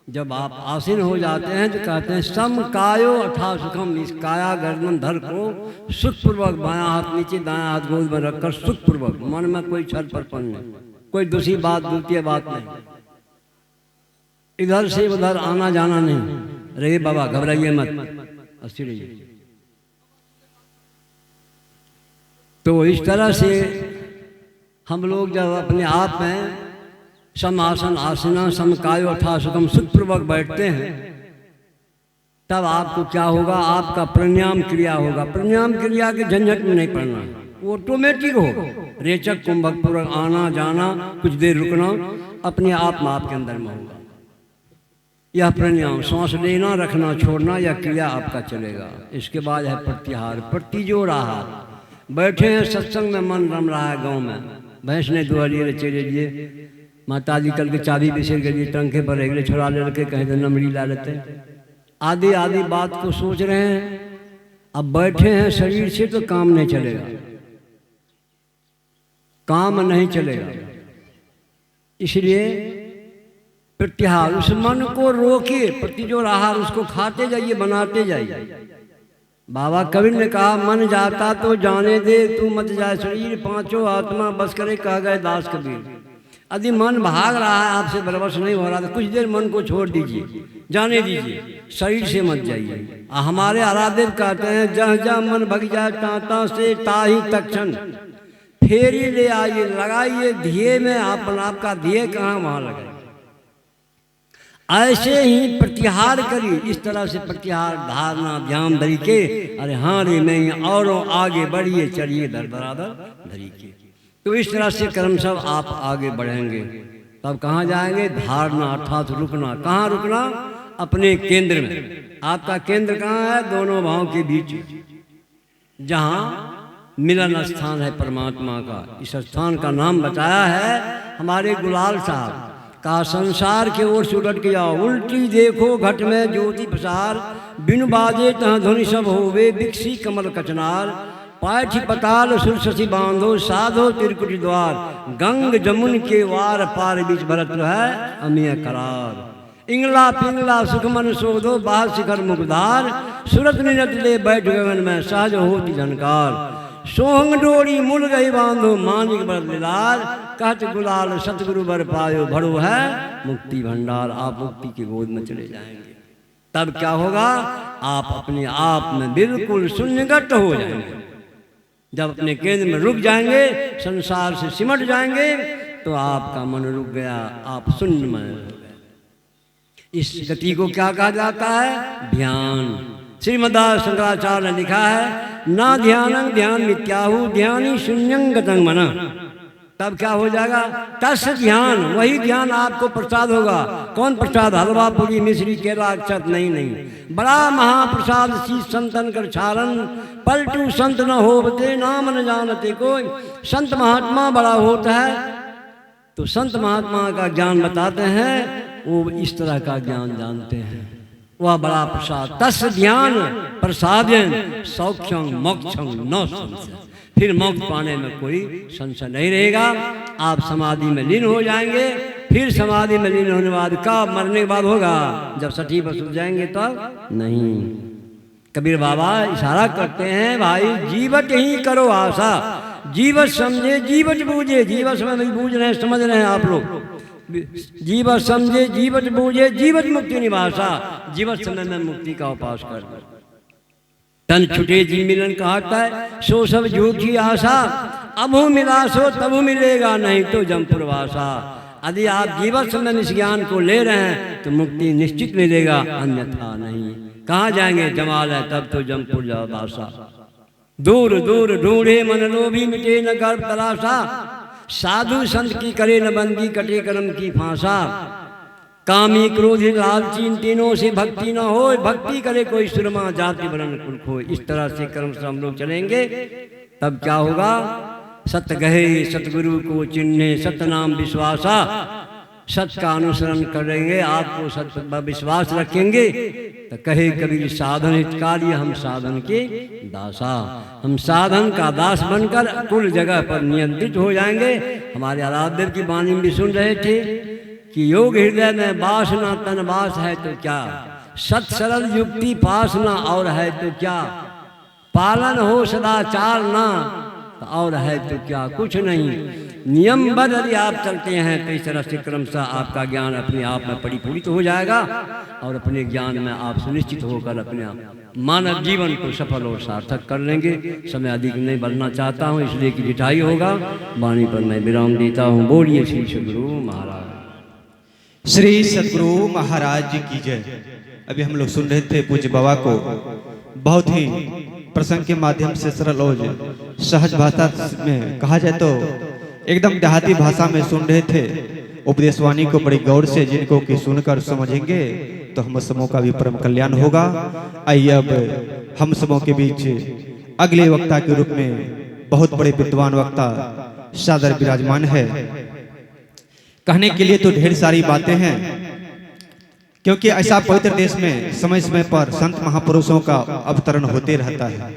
जब आप आसीन हो जाते हैं तो कहते हैं सम कायो अथा सुखम। इस काया गर्दन धर को सुखपूर्वक बायां हाथ नीचे दायां हाथ गोद में रखकर सुखपूर्वक, मन में कोई छल परपन नहीं, कोई दूसरी बात द्वितीय बात नहीं, इधर से उधर आना जाना नहीं। अरे बाबा घबराइए मत, अस्थिर रहिए। तो इस तरह से हम लोग जब अपने आप में सम आसन आसना सम कायो अथा सुखम सुखपूर्वक बैठते हैं, तब आपको क्या होगा, आपका प्राणायाम क्रिया होगा। प्राणायाम क्रिया के झंझट में नहीं पड़ना, वो ऑटोमेटिक होगा। रेचक कुंभक पूर्वक आना जाना, कुछ देर रुकना, अपने आप में आपके अंदर में होगा। यह प्राणायाम सांस लेना रखना छोड़ना, यह क्रिया आपका चलेगा। इसके बाद है प्रत्याहार, प्रतिजोड़ आहार। बैठे हैं सत्संग में, मन रम रहा है गाँव में, भैंस ने दुआलिए चले लिए, माता जी कल के चाबी बिसर गई, टंके पर एक छुड़ा ले रखे, कहीं तो नमड़ी ला लेते, आदि आदि बात को सोच रहे हैं। अब बैठे हैं शरीर से तो काम नहीं चलेगा, काम नहीं चलेगा। इसलिए प्रत्याहार, उस मन को रोकिए, प्रतिजोड़ आहार उसको खाते जाइए, बनाते जाइए। बाबा कबीर ने कहा मन जाता तो जाने दे, तू मत जाए शरीर पांचों आत्मा बस करे, कह गए दास कबीर। यदि मन भाग रहा है आपसे बरबस नहीं हो रहा तो कुछ देर मन को छोड़ दीजिए, जाने दीजिए, शरीर से मत जाइए। हमारे आराध्य कहते हैं जहाँ जहाँ मन भग जाए ताता से ताही तक्षण फेरी ले आइए, लगाइए धिये में, आपका धिये कहाँ वहाँ लगाइए। ऐसे ही प्रत्याहार करिए, इस तरह से प्रत्याहार धारणा ध्यान धरी के, अरे हाँ रे नहीं औरों आगे बढ़िए चलिए दर बराबर धरी के। तो इस तरह से कर्म सब आप आगे बढ़ेंगे। तब कहाँ जाएंगे, धारणा अर्थात रुकना। कहाँ रुकना, अपने केंद्र में। आपका केंद्र कहाँ है, दोनों भावों के बीच, जहाँ मिलन स्थान है परमात्मा का। इस स्थान का नाम बताया है हमारे गुलाल साहब का, संसार के ओर से उलट के जाओ, उल्टी देखो घट में ज्योति प्रसार, बिनु बाजे तहाँ ध्वनि सब होवे, बिक्सी कमल कचनार, पाठी पताल सुर शशि बांधो, साधो त्रिकुटी द्वार, गंग जमुन के वार पार बीच भरत है अमीय करार, इंगला पिंगला सुखमन शोधो, बाह शिखर मुखदार, सूरत निरत ले बैठ गगन में, सहज होती झनकार, सोहंग डोरी मुल गई बांधो, मानिक बर लिलार, कहत गुलाल सतगुरु बर पायो, भरो है मुक्ति भंडार। आप मुक्ति की गोद में चले जाएंगे। तब क्या होगा, आप अपने आप में बिल्कुल शून्यगत हो जाएंगे। जब अपने केंद्र में रुक जाएंगे, संसार से सिमट जाएंगे, तो आपका मन रुक गया, आप शून्यमय हो गए। इस गति को क्या कहा जाता है, ध्यान। श्रीमद् शंकराचार्य ने लिखा है ना ध्यानं ध्यान मिथ्याहु, ध्यानी शून्यं गतं मनः। तब क्या हो जाएगा, तस् ध्यान, वही ध्यान आपको प्रसाद होगा। कौन प्रसाद, हलवा पूरी मिश्री केला अक्षत नहीं। बड़ा महाप्रसाद शीश संतन कर छारन, पलटू संत न होते नाम न जानते कोई। संत महात्मा बड़ा होता है तो संत महात्मा का ज्ञान बताते हैं, वो इस तरह का ज्ञान जानते हैं, वह बड़ा प्रसाद। तस् ध्यान प्रसादेन सौख्यं मोक्षं न संशय। फिर मोक्ष पाने में कोई संशय नहीं रहेगा। आप समाधि में लीन हो जाएंगे। फिर समाधि में लीन होने बाद का मरने के बाद होगा, जब सठी पर सुध जाएंगे तब नहीं। कबीर बाबा इशारा करते हैं, भाई जीवत ही करो आशा, जीवत समझे जीवत बूझे। जीवत समय बूझ रहे हैं, समझ रहे हैं आप लोग। जीवत समझे जीवत बूझे, जीवत मुक्ति निवासा। जीवत समय में मुक्ति का उपास कर, तन छुटे जी मिलन कहता है, सो सब झूठी आशा, अबू मिला सो तबू मिलेगा, नहीं तो जमपुरवासा। यदि आप जीवत समय इस ज्ञान को ले रहे हैं तो मुक्ति निश्चित मिलेगा, अन्यथा नहीं। कहाँ जाएंगे, जमाल है तब तो जमपुर जाओ बासा। दूर दूर ढूंढे मन लोभी, मिटे न गर्भ तलाशा, साधु संत की करे न बंदी, कटे कर्म की फांसा। कामी क्रोधी लालची तीनों से भक्ति न हो, भक्ति करे कोई सुरमा, जाति वर्ण कुल खोए। इस तरह से कर्म से हम लोग चलेंगे, तब क्या होगा, सत गहे सतगुरु को चिन्हे, सतनाम विश्वासा। सत्य का अनुसरण करेंगे, आपको सत्य पर विश्वास रखेंगे तो कहे कबीर साधन हितकारी हम साधन के दासा। हम साधन का दास बनकर कुल जगह पर नियंत्रित हो जाएंगे। हमारे आराध्य की वाणी भी सुन रहे थे कि योग हृदय में वासना तन वास है तो क्या, सत सरल युक्ति पासना और है तो क्या, पालन हो सदाचार ना और है तो क्या, कुछ नहीं। नियमबद्ध यदि आप चलते हैं तो इस तरह से क्रमशः आपका ज्ञान अपने आप में परिपूरित हो जाएगा और अपने ज्ञान में आप सुनिश्चित होकर अपने आप मानव जीवन को सफल और सार्थक कर लेंगे। समय अधिक नहीं बढ़ना चाहता हूँ इसलिए कि लिटाई होगा। वाणी पर मैं विराम देता हूँ। बोलिए श्री सद्गुरु महाराज। श्री सद्गुरु महाराज जी की जय। अभी हम लोग सुन रहे थे पूज्य बाबा को बहुत ही प्रसंग के माध्यम से सरल और सहज भाषा में कहा जाए तो एकदम देहाती भाषा में सुन रहे थे। उपदेश वाणी को बड़ी गौर से जिनको कि सुनकर समझेंगे तो हम सबों का भी परम कल्याण होगा। आइए अब हम सबों के बीच अगले वक्ता के रूप में बहुत बड़े विद्वान वक्ता सादर विराजमान है। कहने के लिए तो ढेर सारी बातें हैं, क्योंकि ऐसा पवित्र देश में समय समय पर संत महापुरुषों का अवतरण होते रहता है।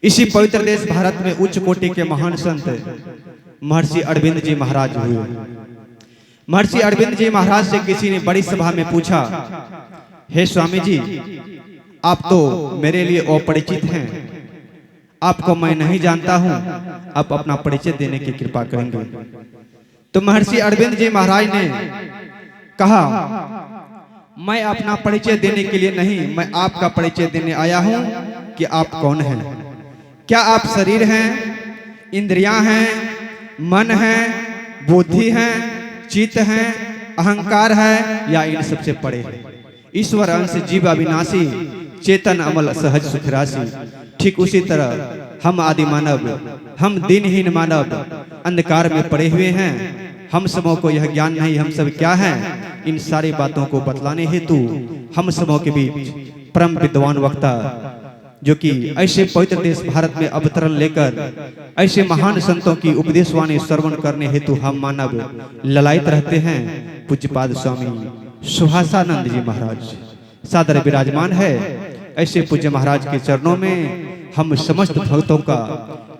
इसी पवित्र देश भारत में उच्च कोटि के महान संत महर्षि अरविंद जी महाराज हुए। महर्षि अरविंद जी महाराज से किसी ने बड़ी सभा में पूछा, हे स्वामी जी, आप तो मेरे लिए अपरिचित हैं, आपको मैं नहीं जानता हूं, आप अपना परिचय देने की कृपा करेंगे। तो महर्षि अरविंद जी महाराज ने कहा, मैं अपना परिचय देने के लिए नहीं, मैं आपका परिचय देने आया हूं कि आप कौन हैं। क्या आप शरीर हैं, इंद्रियां हैं, मन है, बुद्धि है, चित्त है, अहंकार है, या इन सबसे परे है। ईश्वर अंश जीव अविनाशी, चेतन अमल सहज सुख राशि। ठीक उसी तरह हम आदि मानव, हम दिनहीन मानव अंधकार में पड़े हुए हैं। हम सबों को यह ज्ञान नहीं हम सब क्या हैं। इन सारी बातों को बतलाने हेतु हम सबों के बीच परम विद्वान वक्ता जो कि ऐसे पवित्र देश भारत में अवतरण लेकर ऐसे महान संतों की उपदेश वाणी श्रवण करने हेतु हम मानव ललायित रहते हैं, पूज्यपाद स्वामी सुभाषानंद जी महाराज सादर विराजमान है। ऐसे पूज्य महाराज के चरणों में हम समस्त भक्तों का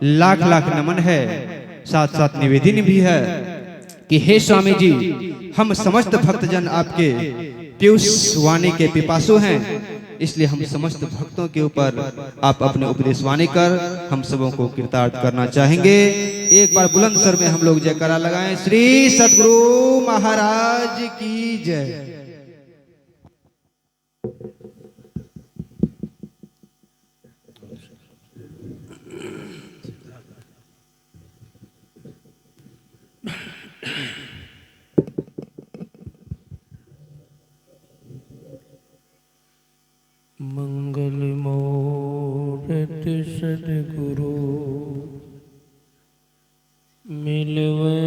लाख लाख नमन है। साथ साथ निवेदन भी है कि हे स्वामी जी, हम समस्त भक्तजन आपके पीयूष वाणी के पिपासु हैं, इसलिए हम समस्त भक्तों के ऊपर आप अपने उपदेश वाणी कर हम सबों को कृतार्थ करना चाहेंगे। एक बार बुलंद स्वर में हम लोग जयकारा लगाएं। श्री सद्गुरु महाराज की जय। मंगल मूरत सद्गुरु मिलवे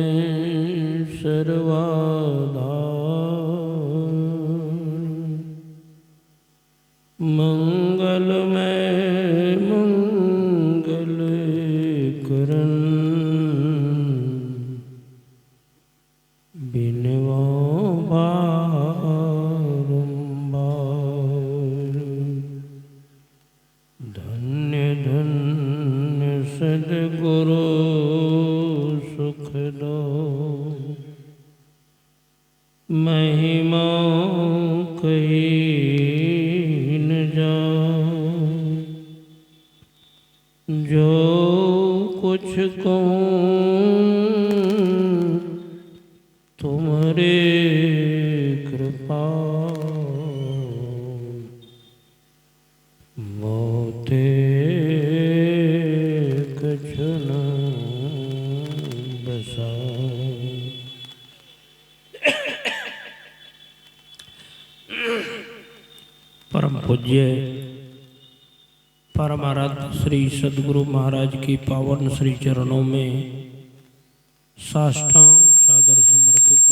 सर्वाधार। मंगल में मंगल करन बिनवा सद्गुरु सुख दो महिमा कही न जाए। जो कुछ कहूँ तुम्हारे कृपा मोते परम पूज्य परमाराध्य श्री सद्गुरु महाराज की पावन श्री चरणों में साष्टांग सादर समर्पित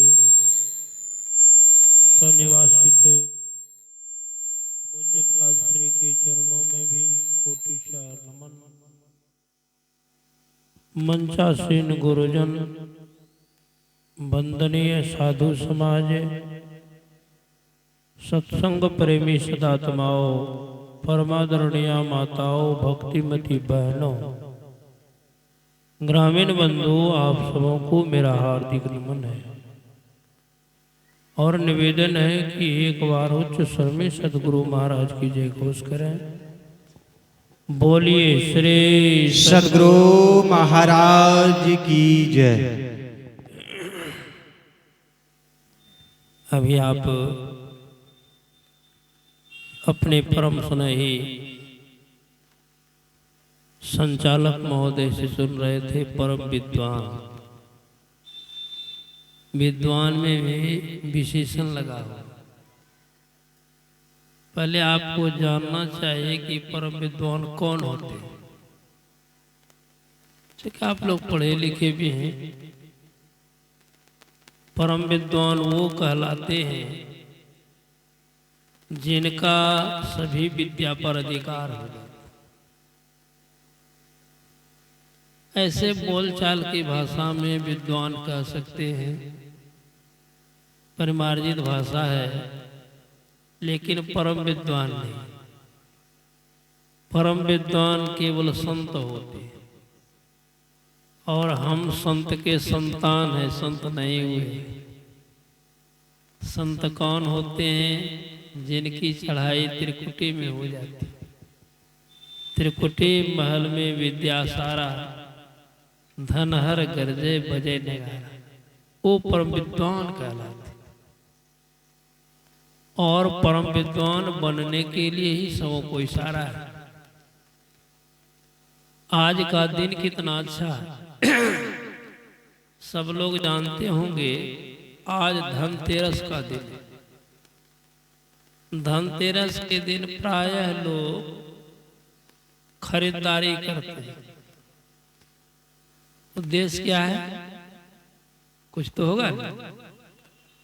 स्वनिवासित पूज्यपाद श्री के चरणों में भी कोटिशार नमन। मंचासीन गुरुजन वंदनीय साधु समाज, सत्संग प्रेमी सदात्माओं, परमादरणीय माताओं, भक्तिमती बहनों, ग्रामीण बंधु, आप सबों को मेरा हार्दिक नमन है और निवेदन है कि एक बार उच्च स्वर में सदगुरु महाराज की जय घोष करें। बोलिए श्री सदगुरु महाराज की जय। अभी आप अपने परम स्नेही संचालक महोदय से सुन रहे थे परम विद्वान। विद्वान में भी विशेषण लगा हुआ। पहले आपको जानना चाहिए कि परम विद्वान कौन होते हैं। ठीक, आप लोग पढ़े लिखे भी हैं। परम विद्वान वो कहलाते हैं जिनका सभी विद्या पर अधिकार हो जाता। ऐसे बोलचाल की भाषा में विद्वान कह सकते हैं, परिमार्जित भाषा है, लेकिन परम विद्वान नहीं। परम विद्वान केवल संत होते हैं और हम संत के संतान हैं, संत नहीं हुए। संत कौन होते हैं? जिनकी चढ़ाई त्रिकुटी में हो जाती। त्रिकुटी महल में विद्या सारा, धन हर गरजे बजे नगारा, वो परम विद्वान कहलाते। और परम विद्वान बनने के लिए ही सबों को इशारा है। आज का दिन कितना अच्छा है। सब लोग जानते होंगे आज धनतेरस का दिन है। धनतेरस के दिन प्रायः लोग खरीदारी करते हैं। उद्देश्य क्या है? कुछ तो होगा ना,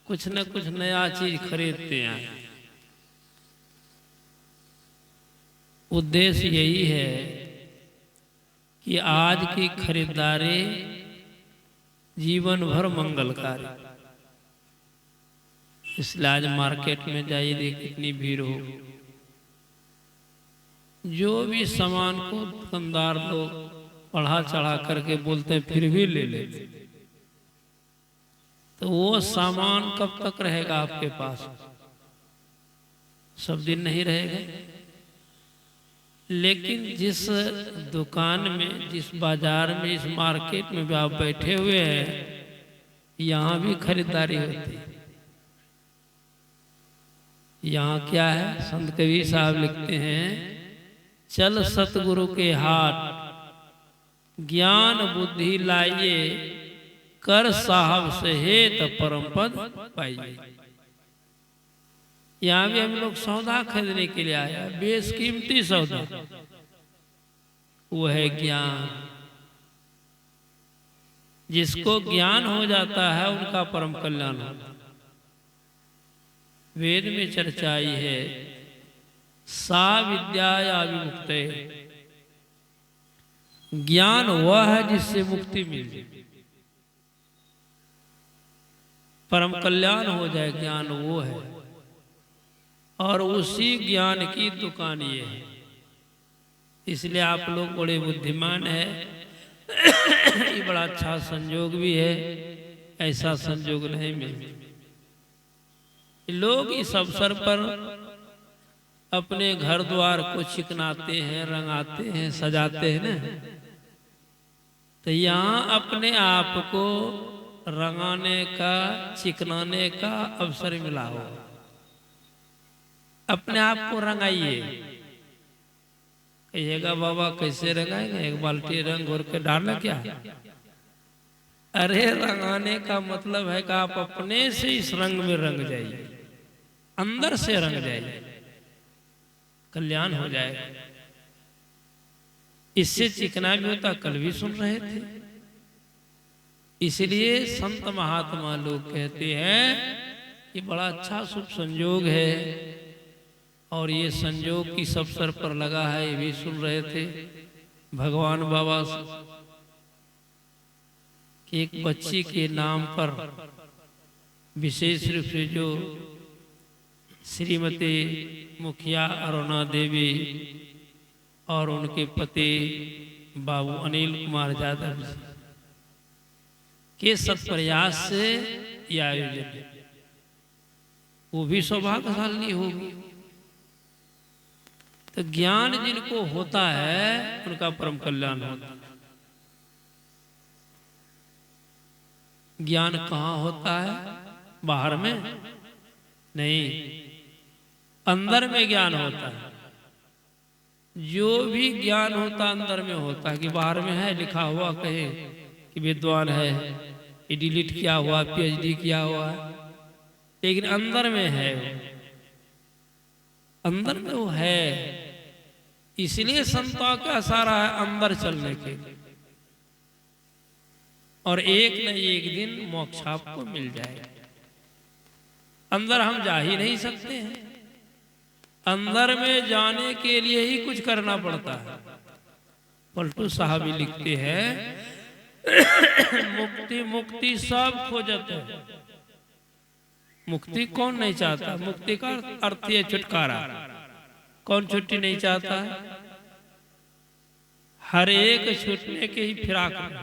कुछ न कुछ नया चीज खरीदते हैं। उद्देश्य यही है कि आज की खरीदारी जीवन भर मंगलकारी। इसलिए आज मार्केट में जाइए, देखिए कितनी भीड़ हो। जो भी सामान को दुकानदार लोग बढ़ा चढ़ा करके बोलते हैं, फिर भी ले लेते। तो वो सामान कब तक रहेगा आपके पास? सब दिन नहीं रहेगा। लेकिन जिस दुकान में, जिस बाजार में, इस मार्केट में भी आप बैठे हुए हैं, यहाँ भी खरीदारी होती है। यहाँ क्या है? संत कबीर साहब लिखते हैं, चल सतगुरु के हाट, ज्ञान बुद्धि लाइए, कर साहब से हेत परम पद पाइए। यहाँ भी हम लोग सौदा खरीदने के लिए आया, बेशकीमती सौदा, वो है ज्ञान। जिसको ज्ञान हो जाता है उनका परम कल्याण होता है। वेद में चर्चा आई है, सा विद्या विमुक्ते, ज्ञान वह है जिससे मुक्ति मिल जाए, परम कल्याण हो जाए। ज्ञान वो है और उसी ज्ञान की दुकान ये है। इसलिए आप लोग बड़े बुद्धिमान है। ये बड़ा अच्छा संयोग भी है, ऐसा संयोग नहीं मिलता। लोग इस अवसर पर अपने घर द्वार को चिकनाते हैं, रंगाते हैं, सजाते हैं ना। तो यहाँ अपने आप को रंगाने का, चिकनाने का अवसर मिला हो। अपने आप को रंगाइए। कहिएगा बाबा कैसे रंगाएंगे? एक बाल्टी रंग घोर के डालना क्या? अरे रंगाने का मतलब है कि आप अपने से इस रंग में रंग जाइए, अंदर से रंग जाइए, कल्याण हो जाएगा। इससे चिकना भी होता। कल भी सुन रहे थे। इसलिए संत महात्मा लोग कहते हैं कि बड़ा अच्छा शुभ संयोग है और ये संयोग किस अवसर पर लगा है, ये भी सुन रहे थे भगवान बाबा से कि एक बच्ची के नाम पर विशेष रूप से जो श्रीमती मुखिया अरुणा देवी और उनके पति बाबू अनिल कुमार यादव के सत्प्रयास से यह आयोजन है, वो भी सौभाग्यशाली होगी। तो ज्ञान जिनको होता है उनका परम कल्याण होता है। ज्ञान कहाँ होता है? बाहर में नहीं, अंदर में ज्ञान होता है। जो भी ज्ञान होता अंदर में होता है, कि बाहर में है लिखा हुआ कहे कि विद्वान है, ये डिलीट किया हुआ, पीएचडी किया हुआ, लेकिन अंदर में है, अंदर में वो है। इसलिए संतों का सारा है अंदर चलने के लिए, और एक न एक दिन मोक्ष आपको मिल जाएगा। अंदर हम जा ही नहीं सकते हैं, अंदर में जाने के लिए ही कुछ करना पड़ता है। पलटू साहब ही लिखते हैं मुक्ति मुक्ति सब खोजते हैं। मुक्ति कौन नहीं चाहता? मुक्ति का अर्थ है छुटकारा। कौन छुट्टी नहीं चाहता? हर एक छूटने के ही फिराक में।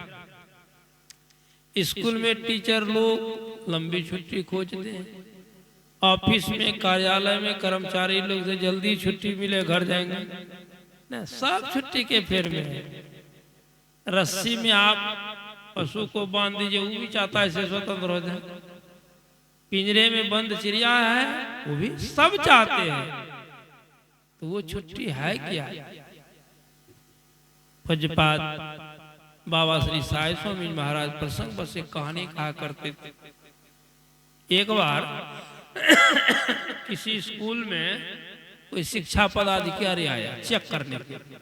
स्कूल में टीचर लोग लंबी छुट्टी खोजते हैं, ऑफिस में कार्यालय में कर्मचारी लोग से जल्दी छुट्टी मिले घर जाएंगे ना, सब छुट्टी के फेर में है। रस्सी में आप पशु को बांध दीजिए, वो भी चाहता है इसे स्वतंत्र हो जाए। पिंजरे में बंद चिड़िया है, वो भी सब चाहते हैं। तो वो छुट्टी है क्या? पूज्यपाद बाबा श्री साई स्वामी महाराज प्रसंग बस एक कहानी कहा करते थे। एक बार किसी स्कूल में कोई शिक्षा पदाधिकारी आया चेक करने के लिए।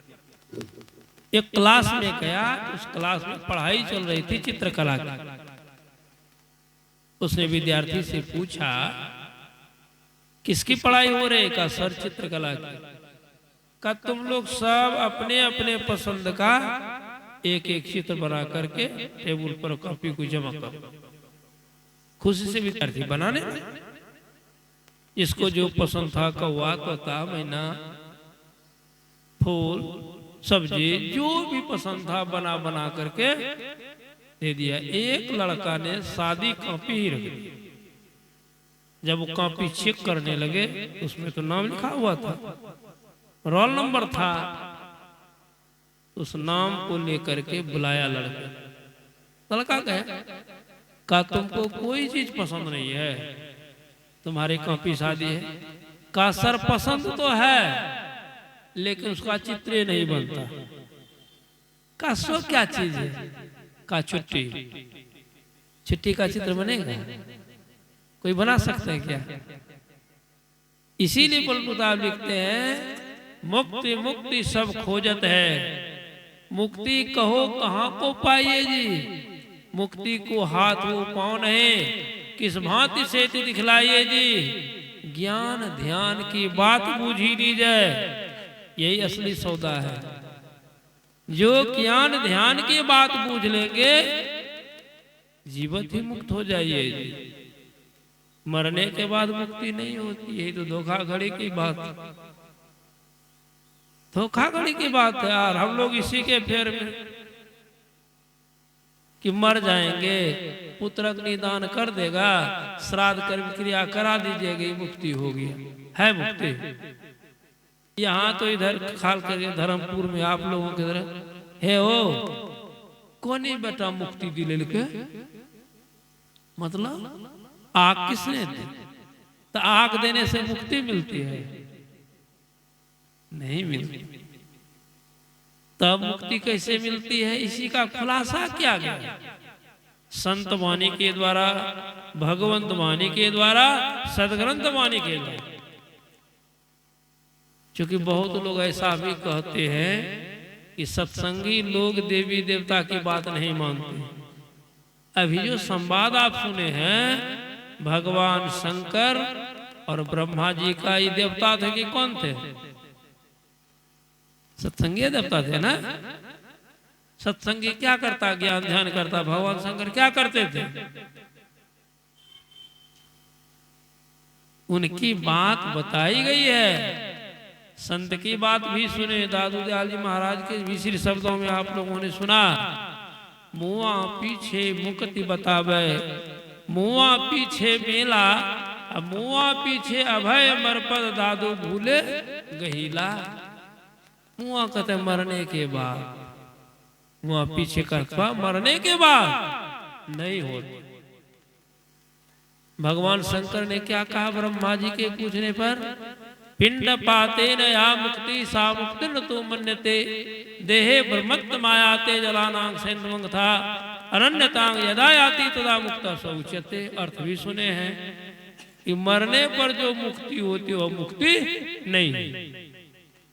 एक क्लास में गया, उस क्लास में पढ़ाई चल रही थी चित्रकला की। उसने विद्यार्थी से पूछा किसकी पढ़ाई हो रही है? कहा सर चित्रकला की। कहा तुम लोग सब अपने अपने पसंद का एक एक चित्र बना करके टेबल पर कॉपी को जमा करो। खुशी से विद्यार्थी बनाने, इसको जो पसंद था, कौवा तोता मैना फूल सब्जी जो भी पसंद था बना बना करके दे दिया। एक लड़का ने सादी कॉपी ही रख दी। जब वो कॉपी चेक करने लगे उसमें तो नाम लिखा हुआ था, रोल नंबर था। उस नाम को लेकर के बुलाया लड़का। लड़का कहा तुमको कोई चीज पसंद नहीं है, तुम्हारी कॉपी सादी है। कहा सर पसंद तो है लेकिन उसका चित्र नहीं बनता। कहा सो क्या चीज है? कहा छुट्टी। छुट्टी का चित्र बनेगा? कोई बना सकता है क्या? इसीलिए बलबुदाब लिखते हैं मुक्ति मुक्ति सब खोजत है, मुक्ति कहो कहाँ को पाइए जी। मुक्ति को हाथ वो पाँव नहीं, किस भांति से दिखलाइए जी। ज्ञान ध्यान की बात बूझी लीजिए, यही असली सौदा है। जो ज्ञान ध्यान की बात बूझ लेंगे जीवित ही मुक्त हो जाइए जी। मरने के बाद मुक्ति नहीं होती, यही तो धोखाधड़ी की बात, धोखाधड़ी की बात है यार। हम लोग इसी के फेर में कि मर जाएंगे, पुत्र अग्निदान कर देगा, श्राद्ध कर्म क्रिया करा दीजिएगा, मुक्ति होगी। है मुक्ति? यहाँ तो इधर खाल करके धर्मपुर में आप लोगों के तरह है ओ कोनी बेटा मुक्ति दिले के मतलब आग किसने दी? तो आग देने से मुक्ति मिलती है? नहीं मिलती। तब मुक्ति कैसे मिलती है? इसी का खुलासा किया गया संत वाणी के द्वारा, भगवंत वाणी के द्वारा, सदग्रंथ वाणी के द्वारा। क्योंकि बहुत लोग ऐसा भी कहते हैं कि सत्संगी लोग देवी देवता की बात नहीं मानते। अभी जो संवाद आप सुने हैं भगवान शंकर और ब्रह्मा जी का ये देवता थे कि कौन थे? सत्संगी देवता थे ना। सत्संगी क्या करता? ज्ञान ध्यान करता। भगवान शंकर क्या करते थे? उनकी बात बताई गई है। संत की बात भी सुने। दादू दयाल जी महाराज के भी श्री शब्दों में आप लोगों ने सुना, मुआ पीछे मुक्ति बतावे, मुआ पीछे मेला, मुआ पीछे अभय मरपद दादू भूले गहीला। मुआ कहते मरने के बाद, मुआ पीछे करता मरने के बाद नहीं होता। भगवान शंकर ने क्या कहा ब्रह्मा जी के पूछने पर, पिंड पाते न या मुक्ति सा मुक्ति न तो मन्यते, देहे ब्रह्मत्त मायाते जलानांग सेन्द्रमंग था, अरण्यतांग यदा याति तदा मुक्ता सौच्यते। अर्थ भी सुने हैं कि मरने पर जो मुक्ति होती है वह मुक्ति नहीं।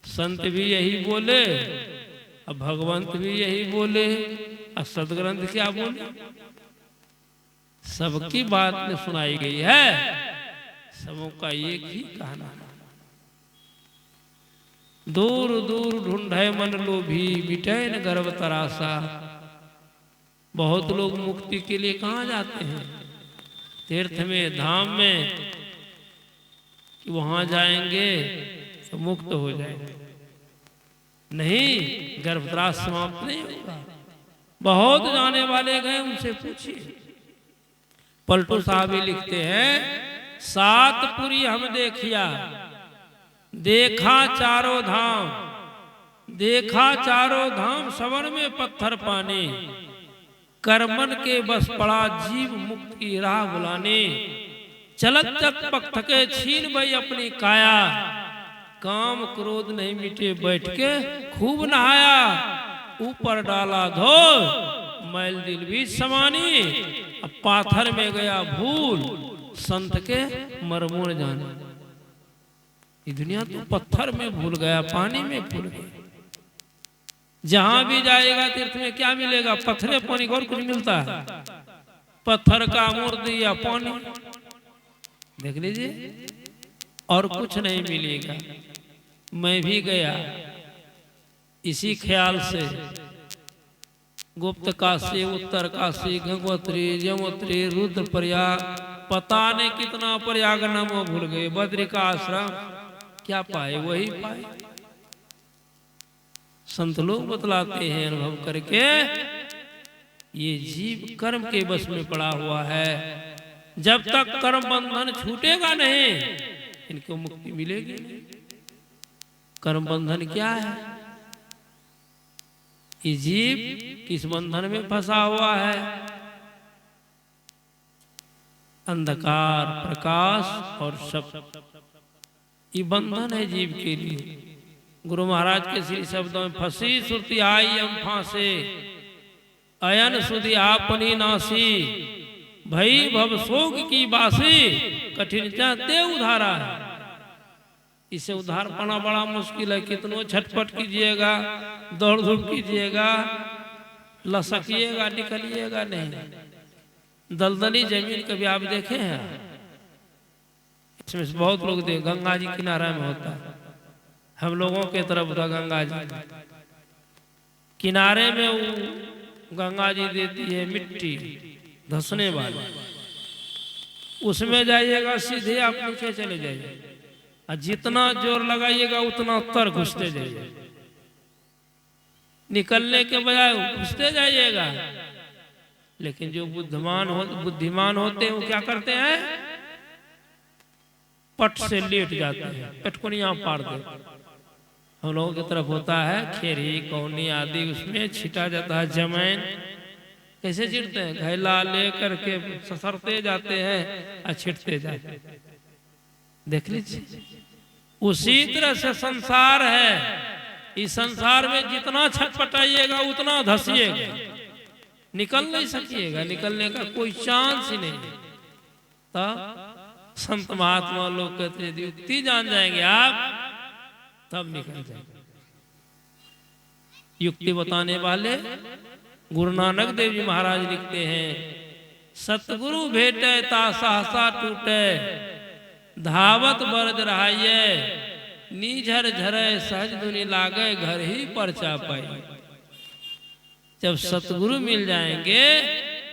संत भी यही बोले, अब भगवंत भी यही बोले, और सदग्रंथ क्या बोले, सबकी बात में सुनाई गई है, सबों का एक ही कहना। दूर दूर ढूंढे मन लोभी, मिटे न गर्भ तरासा। बहुत लोग मुक्ति के लिए कहाँ जाते हैं, तीर्थ में, धाम में, कि वहां जाएंगे तो मुक्त हो जाएंगे। नहीं, गर्भत्रास समाप्त नहीं होगा। बहुत जाने वाले गए, उनसे पूछिए। पलटू साहब ही लिखते हैं, सात पुरी हम देखिया, देखा चारों धाम, देखा चारों धाम, सवन में पत्थर पाने, कर्मन के बस पड़ा जीव मुक्त की राह बुलाने। चलत चक पक थके छीन भई अपनी काया, काम क्रोध नहीं मिटे बैठ के खूब नहाया। ऊपर डाला धो मैल दिल भी समानी, अब पाथर में गया भूल, संत के मरमूर जाने। ये दुनिया तो पत्थर में भूल गया, पानी में भूल गया। जहां भी जाएगा तीर्थ में क्या मिलेगा, पत्थरे पानी, और कुछ मिलता है? पत्थर का मूर्ति या पानी, देख लीजिए, और कुछ नहीं मिलेगा। मैं भी गया इसी ख्याल से, गुप्त काशी, उत्तर काशी, गंगोत्री, यमुनोत्री, रुद्रप्रयाग, पता नहीं कितना प्रयाग नाम वो भूल गए। बद्री का आश्रम, क्या पाए वही पाए। संत लोग बतलाते हैं अनुभव करके, ये जीव कर्म के बस में पड़ा हुआ है। जब तक कर्म बंधन छूटेगा नहीं, इनको मुक्ति मिलेगी नहीं। कर्म बंधन क्या है? ये जीव किस बंधन में फंसा हुआ है? अंधकार, प्रकाश और शब्द, ये बंधन है जीव के लिए। गुरु महाराज के श्री शब्दों में, फंसी सुरती आई हम फांसे, अयन सुधि आपनी नासी, भई भव शोक की बासी, कठिन चाहते उधारा है। इसे उधार पाना बड़ा मुश्किल है। कितनों छटपट कीजिएगा, दौड़ धूप कीजिएगा, लसकिएगा, निकलिएगा नहीं। दलदली जमीन कभी आप देखे हैं? इसमें बहुत लोग देख, गंगा जी किनारा में होता है, हम लोगों के तरफ था गंगा जी किनारे में, वो गंगा जी देती है मिट्टी धसने वाली, उसमें जाइएगा सीधे आप नीचे चले जाइए, और जितना जोर लगाइएगा उतना तर घुसते जाइए, निकलने के बजाय घुसते जाइएगा। लेकिन जो बुद्धिमान होते हैं वो क्या करते हैं? पट से लेट जाते हैं, पटकुनिया पार देते। हम लोगों की तरफ होता है खेरी, कौनी आदि, उसमें छिटा जाता है जमैन। कैसे छिटते हैं? घैला लेकर के ससरते जाते हैं और छिटते जाते हैं। देख लीजिए, उसी तरह से संसार है। इस संसार में जितना छटपटाइएगा उतना धसिएगा, निकल नहीं सकिएगा, निकलने का कोई चांस ही नहीं। तब संत महात्मा लोग कहते हैं युक्ति जान जाएंगे आप, तब निकल जाएंगे। युक्ति बताने वाले गुरु नानक देव जी महाराज लिखते हैं, सतगुरु भेटे ता सहसा टूटे, धावत बरज रहाइये, नीझर झरे सहज धुनि लागे, घर ही पर चापाई। जब सतगुरु मिल जाएंगे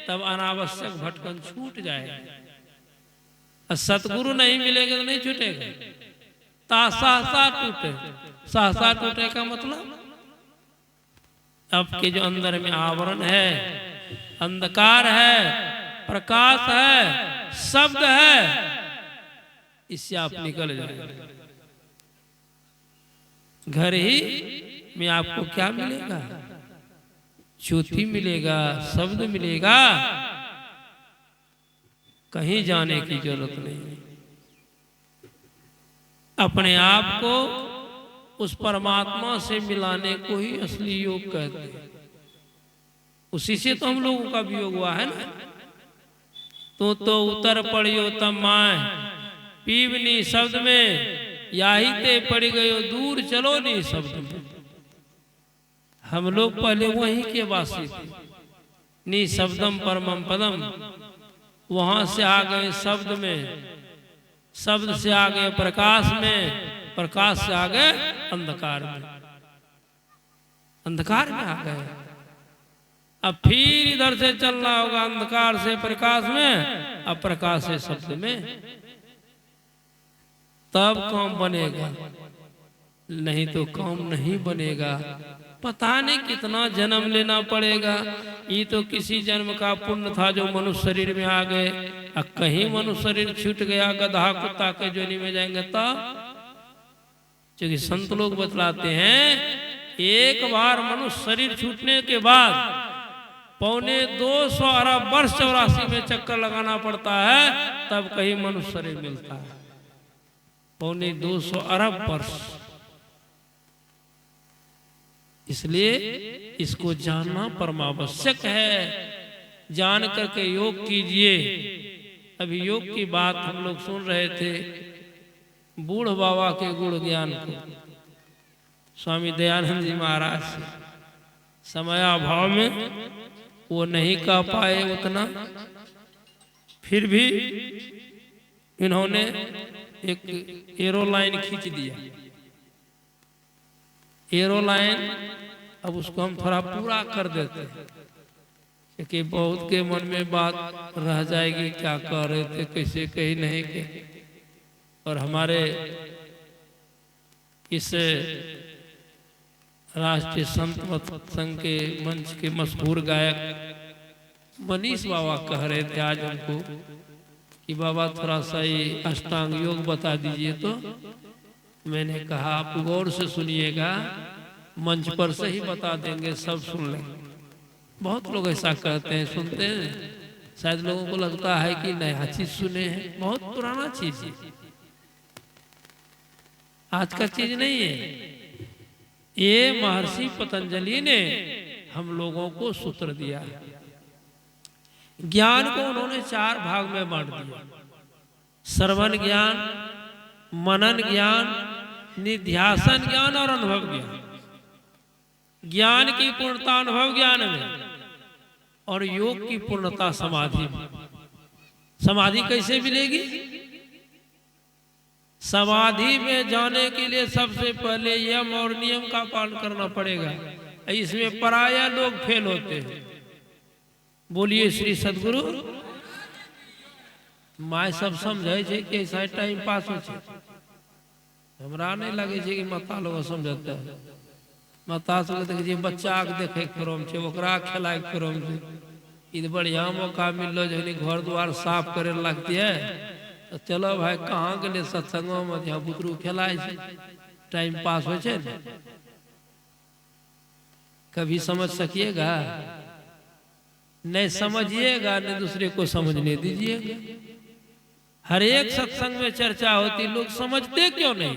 तब अनावश्यक भटकन छूट जाएगा। और सतगुरु नहीं मिलेगा तो नहीं छूटेगा। ता सहसा टूटे, सहसा टूटे का मतलब आपके जो अंदर में आवरण है, अंधकार है, प्रकाश है, शब्द है, इससे आप निकल जाएंगे। घर ही में आपको क्या मिलेगा? ज्योति मिलेगा, शब्द मिलेगा, कहीं जाने की जरूरत नहीं। अपने आप को उस परमात्मा से मिलाने को ही असली योग कहते हैं। उसी से तो हम लोगों का भी योग हुआ है ना। तो उतर पड़ियो तब माए पीवनी शब्द में, याही ते पड़ गयो दूर चलो नहीं शब्द में। हम लोग पहले वहीं के वासी थे। नी शब्दम परमम पदम, वहां से आ गए शब्द में, शब्द से आ गए प्रकाश में, प्रकाश से आ गए अंधकार में, अंधकार में आ गए। अब फिर इधर से चलना होगा अंधकार से प्रकाश में, अब प्रकाश से शब्द में, तब काम बनेगा, नहीं तो काम नहीं बनेगा। पता नहीं कितना जन्म लेना पड़ेगा। ये तो किसी जन्म का पुण्य था जो मनुष्य शरीर में आ गए, अब कहीं मनुष्य शरीर छूट गया, गधा कुत्ता के जोनी में जाएंगे तब। क्योंकि संत लोग बतलाते हैं एक बार मनुष्य शरीर छूटने के बाद 250 अरब वर्ष 84 में चक्कर लगाना पड़ता है, तब कहीं मनुष्य शरीर मिलता है। 250 अरब वर्ष। इसलिए इसको जानना परमावश्यक है। जान करके योग कीजिए। अभी योग की बात हम लोग सुन रहे थे, बूढ़ बाबा के गुण ज्ञान को स्वामी दयानंद जी महाराज से। समयाभाव में वो नहीं कह पाए उतना, फिर भी इन्होंने एक एरोलाइन खींच दिया। एरोलाइन अब उसको हम थोड़ा पूरा कर देते हैं, क्योंकि बहुत के मन में बात रह जाएगी, क्या कह रहे थे, कैसे कही नहीं कही। और हमारे इस राष्ट्रीय संत संघ के मंच के मशहूर गायक मनीष बाबा कह रहे थे आज हमको कि बाबा थोड़ा सा ये अष्टांग योग बता दीजिए। तो मैंने कहा आप गौर से सुनिएगा, मंच पर से ही बता देंगे, सब सुन लेंगे। बहुत लोग ऐसा कहते हैं, सुनते हैं, शायद लोगों को लगता है कि नया चीज सुने हैं, बहुत पुराना चीज है, आज का चीज नहीं है। ये महर्षि पतंजलि ने हम लोगों को सूत्र दिया है। ज्ञान को उन्होंने 4 भाग में बांट दिया: श्रवण ज्ञान, मनन ज्ञान, निध्यासन ज्ञान और अनुभव ज्ञान। ज्ञान की पूर्णता अनुभव ज्ञान में और योग की पूर्णता समाधि में। समाधि कैसे मिलेगी? समाधि में जाने के लिए सबसे पहले यम और नियम का पालन करना पड़ेगा। इसमें पराया लोग फेल होते हैं। बोलिए श्री सदगुरु। माय सब समझे छे कि ऐसा टाइम पास हो छे, हमरा नहीं लगे छे कि माता लोग समझते हैं। माता सब देखिए बच्चा के देखे क्रम छे, ओकरा खिलाए क्रम छे। इ बढ़िया मौका मिललो जखनी घर द्वार साफ करे लगती है, तो चलो भाई कहाँ के लिए सत्संगों में जहाँ बुतरू खेलाए छे, टाइम पास हो छे। कभी समझ सकिएगा? नहीं समझिएगा, नहीं दूसरे को समझने दीजिएगा। हर एक सत्संग में चर्चा होती, लोग समझते क्यों नहीं?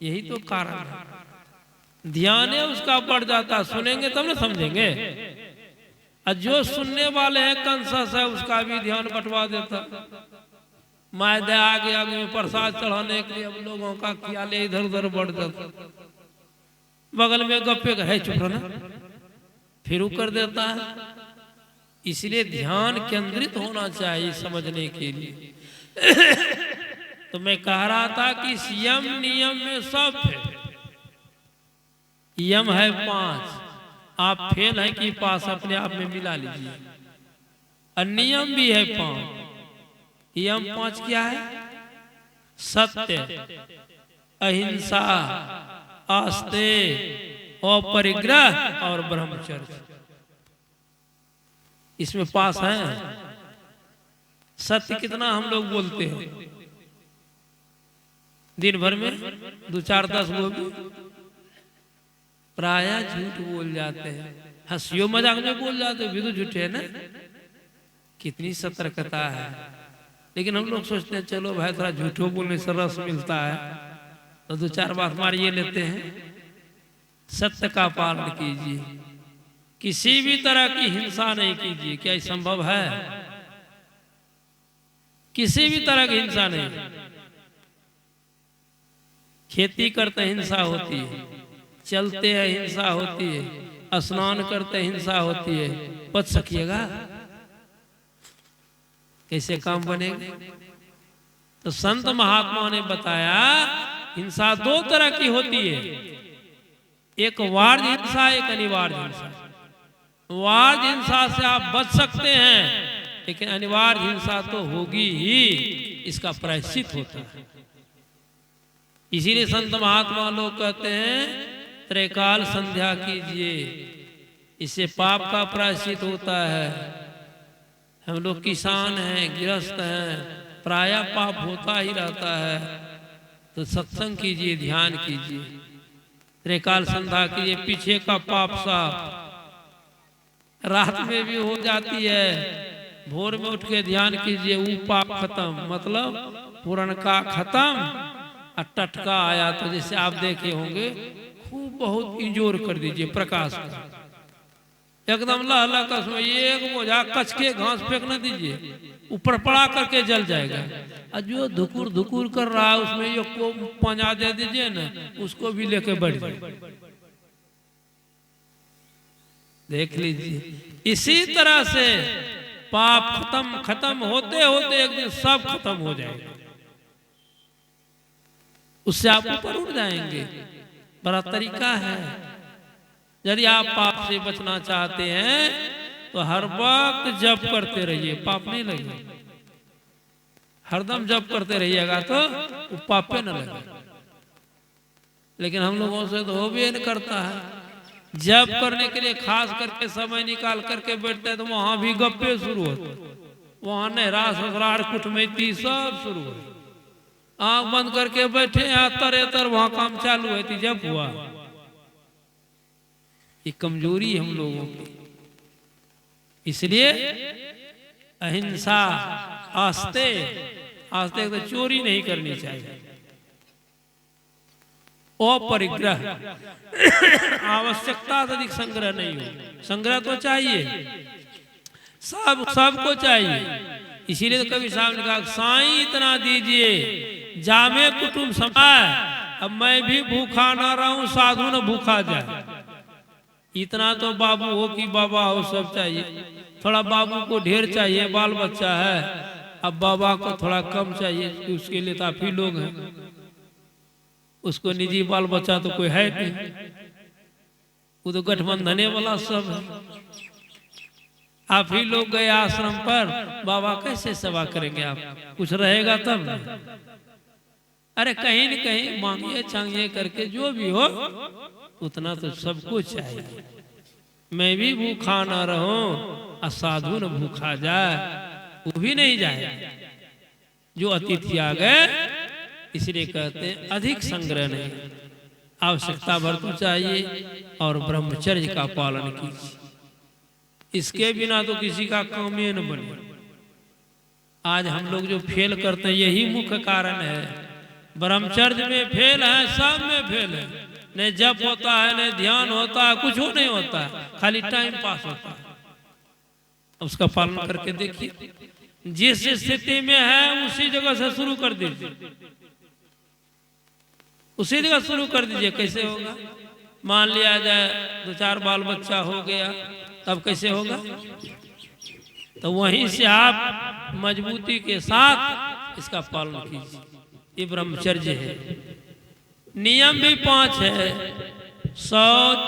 यही तो कारण है। ध्यान है उसका बढ़ जाता, सुनेंगे तब ना समझेंगे। और जो सुनने वाले हैं कंसस है, उसका भी ध्यान बंटवा देता। माय दया आगे आगे में प्रसाद चढ़ाने के लिए अब लोगों का ख्याल इधर उधर बढ़ जाता। बगल में गप्पे है, चुप रहना, फिर वो कर देता है। इसलिए ध्यान केंद्रित होना चाहिए समझने के लिए। तो मैं कह रहा था कि यम नियम में सब है। यम है 5, आप फेल है कि पास, अपने आप में मिला लीजिए। और नियम भी है 5 यम 5 क्या है? सत्य, अहिंसा, आस्ते, अपरिग्रह और ब्रह्मचर्य। इसमें पास है। सत्य कितना हम लोग बोलते हैं दिन भर में? 2, 4, 10 वो भी प्राय झूठ बोल जाते हैं। हंसियो मजाक में बोल जाते हैं, भी तो झूठे है ना। कितनी सतर्कता है। लेकिन हम लोग सोचते हैं चलो भाई थोड़ा झूठो बोलने से रस मिलता है तो 2, 4 बात मारिए लेते हैं। सत्य का पालन कीजिए, किसी भी तरह की हिंसा नहीं कीजिए। क्या ये संभव है? किसी भी तरह की हिंसा नहीं। खेती करते हिंसा होती है, चलते हैं हिंसा होती है, स्नान करते हिंसा होती है। बच सकिएगा? कैसे काम बनेगा? तो संत महात्मा ने बताया हिंसा 2 तरह की होती है, एक वार्य हिंसा, एक अनिवार्य हिंसा। वार्य हिंसा से आप बच सकते हैं, लेकिन अनिवार्य हिंसा तो होगी ही, इसका प्रायश्चित होता है। इसीलिए संत महात्मा लोग कहते हैं त्रैकाल संध्या कीजिए, इससे पाप का प्रायश्चित होता है। हम लोग किसान हैं, गृहस्थ हैं, प्रायः पाप होता ही रहता है। तो सत्संग कीजिए, ध्यान कीजिए, त्रैकाल संध्या कीजिए, पीछे का पाप साफ। रात में भी हो जाती है, भोर में उठ के ध्यान कीजिए, वो पाप खत्म, मतलब पुरनका खत्म और टटका आया। तो जैसे आप देखे होंगे खूब बहुत इंजोर कर दीजिए प्रकाश का, एकदम लहला कसम, एक बोझा कच के घास फेंक न दीजिए, ऊपर पड़ा करके जल जाएगा। और जो धुकुर धुकुर कर रहा है उसमें ये को पंजा दे दीजिए ना, उसको भी लेके बैठ जाए। देख लीजिए, इसी तरह से पाप खत्म होते होते एक दिन सब खत्म हो जाएगा, उससे आप ऊपर उठ जाएंगे। बड़ा तरीका है। यदि आप पाप से बचना चाहते हैं तो हर वक्त जप करते रहिए, पाप नहीं लगे। हरदम जप करते रहिएगा तो वो पाप पे न लगे। लेकिन हम लोगों से तो हो भी नहीं करता है। जप करने के लिए खास करके समय निकाल करके बैठते हैं तो वहां भी गप्पे शुरू होते, वहां नहरा ससुराल कुटमैती सब शुरू होते। आंख बंद करके बैठे हैं, तर वहां काम चालू है, थी जब हुआ। ये कमजोरी हम लोगों की। इसलिए अहिंसा, आस्ते तो चोरी नहीं करनी चाहिए, अपरिग्रह, आवश्यकता से अधिक संग्रह नहीं हो। संग्रह तो चाहिए, सबको चाहिए। इसीलिए तो कभी साहब ने कहा साईं इतना दीजिए जामे कुटुंब समाए, अब मैं भी भूखा ना रहूं, साधु न भूखा जाए। इतना तो बाबू हो कि बाबा हो, सब चाहिए। थोड़ा बाबू को ढेर चाहिए, बाल बच्चा है, अब बाबा को थोड़ा कम चाहिए, उसके लिए काफी लोग हैं। उसको निजी बाल बच्चा तो कोई है नहीं, वो तो गठबंधने वाला सब है। आप ही लोग गए आश्रम पर, बाबा कैसे सेवा करेंगे आप? कुछ रहेगा तब ना। अरे कहीं न कहीं मांगिए चांगिए करके जो भी हो उतना तो सबको चाहिए। मैं भी भूखा ना रहूं, असाधु न भूखा जाए, वो भी नहीं जाए। जो अतिथि आ गए, इसलिए कहते हैं अधिक संग्रह नहीं, आवश्यकता भर तो चाहिए और ब्रह्मचर्य का पालन कीजिए। इसके बिना तो किसी का काम ही न बने। आज हम लोग जो फेल करते हैं यही मुख्य कारण है। ब्रह्मचर्य में फेल है, सब में फेल है। न जप होता है, न ध्यान होता है, कुछ हो नहीं होता है, खाली टाइम पास होता है। उसका पालन करके देखिए, जिस स्थिति में है उसी जगह से शुरू कर दीजिए, उसी जगह शुरू कर दीजिए। कैसे होगा? मान लिया जाए 2-4 बाल बच्चा हो गया, तब कैसे होगा? तो वहीं से आप मजबूती के साथ इसका पालन कीजिए। ये ब्रह्मचर्य है। नियम भी 5 है, शौच,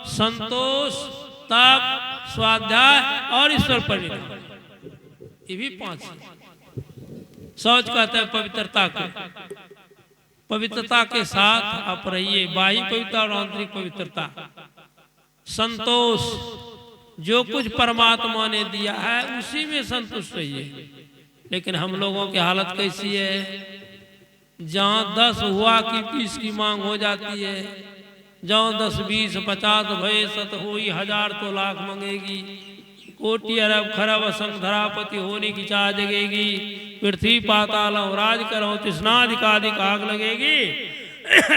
संतोष, तप, स्वाध्याय और ईश्वर परिणाम। ये भी 5 है। शौच कहते हैं पवित्रता को। पवित्रता के साथ आप रहिए, बाह्य पवित्रता और आंतरिक पवित्रता। संतोष, जो कुछ परमात्मा ने दिया है उसी में संतुष्ट रहिए। लेकिन हम लोगों की हालत कैसी है, जहां 10 हुआ कि 20 की मांग हो जाती है, जहाँ 10 20 50 भय सत होई, 1000 तो लाख मंगेगी, कोटि अरब खरब असंग धरापति होने की चाह जगेगी, पृथ्वी पाताल राज करो तृष्णाधिकाधिक आग लगेगी,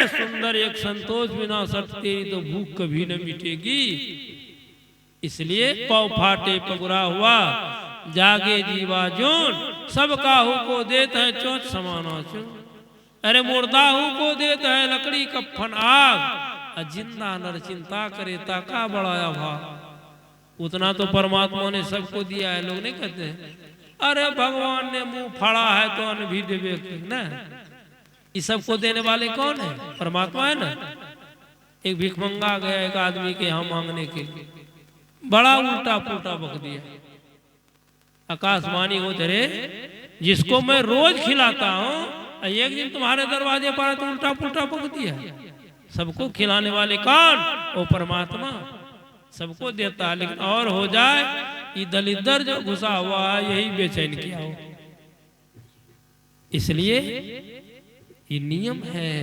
सुंदर एक संतोष बिना सत तेरी तो भूख कभी न मिटेगी। इसलिए पौ फाटे पगुरा हुआ, जागे जीवा जोन, सब काहू को देते हैं चोट समाना चो। अरे मुर्दाहू को देते हैं लकड़ी कफन आग, जिंदा नर चिंता करे ताका बढ़ाया भाव। उतना तो परमात्मा ने सबको दिया है। लोग नहीं कहते अरे भगवान ने मुंह फाड़ा है तो अन्न भी देवे ना। ये सबको देने वाले कौन है? परमात्मा है ना। एक भिखमंगा गया एक आदमी के यहाँ मांगने के लिए, बड़ा उल्टा पुल्टा बक दिया। आकाशवाणी हो तेरे, जिसको मैं रोज खिलाता हूँ एक दिन तुम्हारे दरवाजे पर तो उल्टा पुल्टा बक दिया। सबको खिलाने वाले कौन? वो परमात्मा सबको देता है। लेकिन और हो जाए ये दलिद्र जो घुसा हुआ है यही बेचैन किया हो। इसलिए ये नियम है।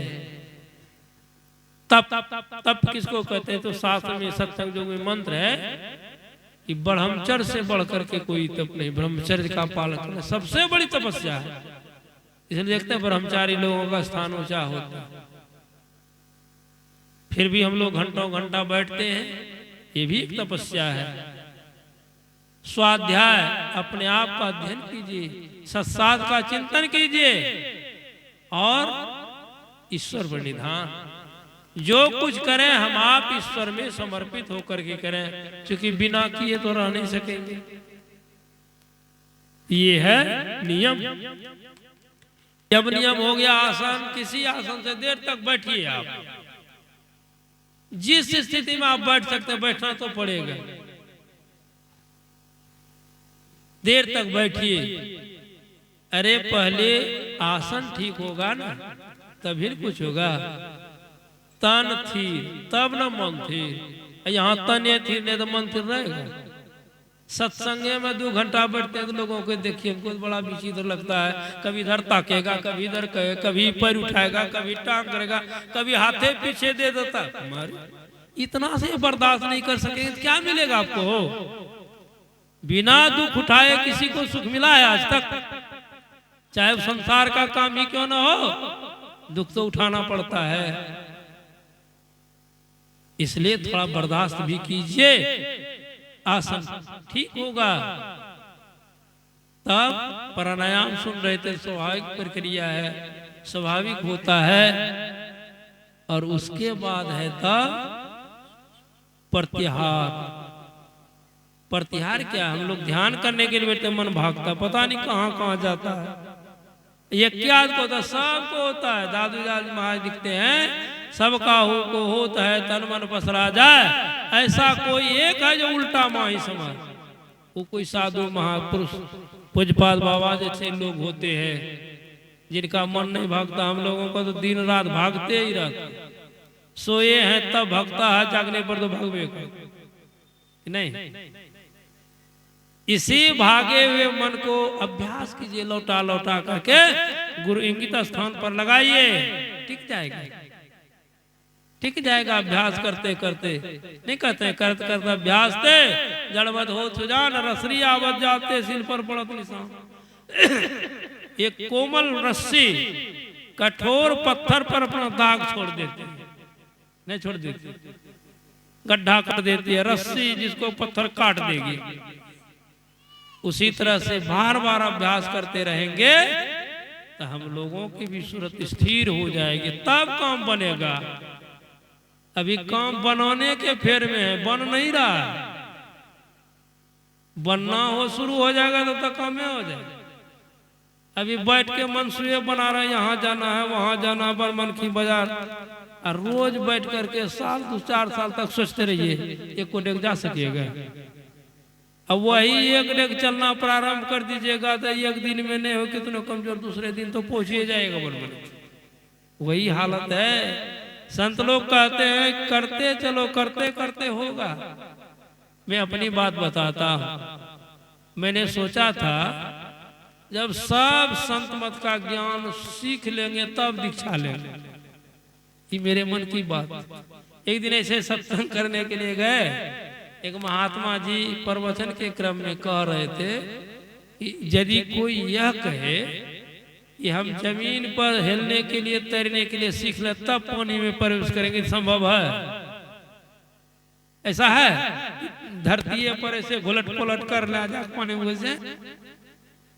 तप किसको कहते हैं? तो शास्त्र में सत्संग जो में मंत्र है कि ब्रह्मचर्य से बढ़ करके कोई तप नहीं। ब्रह्मचर्य का पालन करना सबसे बड़ी तपस्या है। इसलिए देखते हैं ब्रह्मचारी लोगों का स्थान ऊंचा होता है। फिर भी हम लोग घंटों घंटा बैठते हैं, ये भी एक तपस्या है। स्वाध्याय, अपने आप का अध्ययन कीजिए, सत्साध का चिंतन कीजिए और ईश्वर पर निधान। जो कुछ करें हम आप ईश्वर में समर्पित होकर के करें, क्योंकि बिना किए तो रह नहीं सकेंगे। ये है नियम। जब नियम हो गया आसन, किसी आसन से देर तक बैठिए। आप जिस स्थिति में आप बैठ सकते हैं बैठना तो पड़ेगा। देर तक बैठिए। अरे पहले आसन ठीक होगा ना तभी कुछ होगा। तन थी तब न मन थी। यहाँ तने थी नहीं तो मन थिर रहेगा। सत्संगे में 2 घंटा बैठते हैं तो लोगों को देखिए हमको बड़ा विचित्र लगता है। कभी इधर ताकेगा, कभी इधर कहे, कभी पैर उठाएगा, कभी टांग करेगा, कभी हाथे पीछे दे देता। हमारे इतना से बर्दाश्त नहीं कर सके क्या मिलेगा आपको? बिना दुख उठाए किसी को सुख मिला है आज तक? चाहे संसार का काम ही क्यों ना हो, दुख तो उठाना पड़ता है। इसलिए थोड़ा बर्दाश्त भी कीजिए। आसन ठीक होगा। तब प्राणायाम सुन रहे थे, स्वाभाविक प्रक्रिया है, स्वाभाविक होता है। और उसके बाद है तब प्रत्याहार। प्रत्याहार क्या? हम लोग ध्यान करने के लिए बैठते, मन भागता पता नहीं कहाँ कहाँ जाता है। ये क्या होता? सबको होता है। दादू दादी महाराज दिखते हैं, सबका हो को होता है तन मन पसरा जाए। ऐसा कोई एक है जो उल्टा माही समाज। वो कोई साधु महापुरुष पूजपाल बाबा जैसे लोग होते हैं जिनका मन नहीं भागता। हम लोगों को तो दिन रात भागते ही रहते। सोए हैं तब भागता है, जागने पर तो भागवे नहीं। इसी भागे हुए मन को अभ्यास कीजिए, लौटा लौटा करके गुरु इंगित स्थान पर लगाइए। टिक जाएगा, टिक जाएगा अभ्यास करते करते। नहीं कहते करते करते अभ्यास थे जड़वत हो सुजान, रसरी आवत जाते सिल पर पड़त निशान। एक कोमल रस्सी कठोर पत्थर पर अपना दाग छोड़ देती, नहीं छोड़ देती, गड्ढा कर देती है। रस्सी जिसको पत्थर काट देगी। उसी तरह से बार बार अभ्यास करते रहेंगे तो हम लोगों की भी सूरत स्थिर हो जाएगी, तब काम बनेगा। अभी काम बनाने के फेर में है, बन नहीं रहा। बनना हो शुरू हो जाएगा तो काम में हो जाएगा। अभी बैठ के मनसूबे बना रहे हैं, यहाँ जाना है वहां जाना है, बरमनखी बाजार। और रोज बैठ करके साल 2-4 साल तक सोचते रहिए, एक को डेग जा सकेगा? अब वही एक डेग चलना प्रारंभ कर दीजिएगा तो एक दिन में नहीं हो कितने कमजोर, दूसरे दिन तो पहुंच ही जाएगा बराबर। वही हालत है। संत लोग कहते हैं करते चलो, करते करते होगा। मैं अपनी बात बताता हूं। मैंने सोचा था जब सब संत मत का ज्ञान सीख लेंगे तब दीक्षा लेंगे, ये मेरे मन की बात। एक दिन ऐसे सत्संग करने के लिए गए, एक महात्मा जी प्रवचन के क्रम में कह रहे थे कि यदि कोई यह कहे कि हम जमीन पर हिलने के लिए, तैरने के लिए सीख ले तब पानी में प्रवेश करेंगे, संभव है? ऐसा है? धरती पर ऐसे घुलट पुलट कर ला जा पानी में घुसे?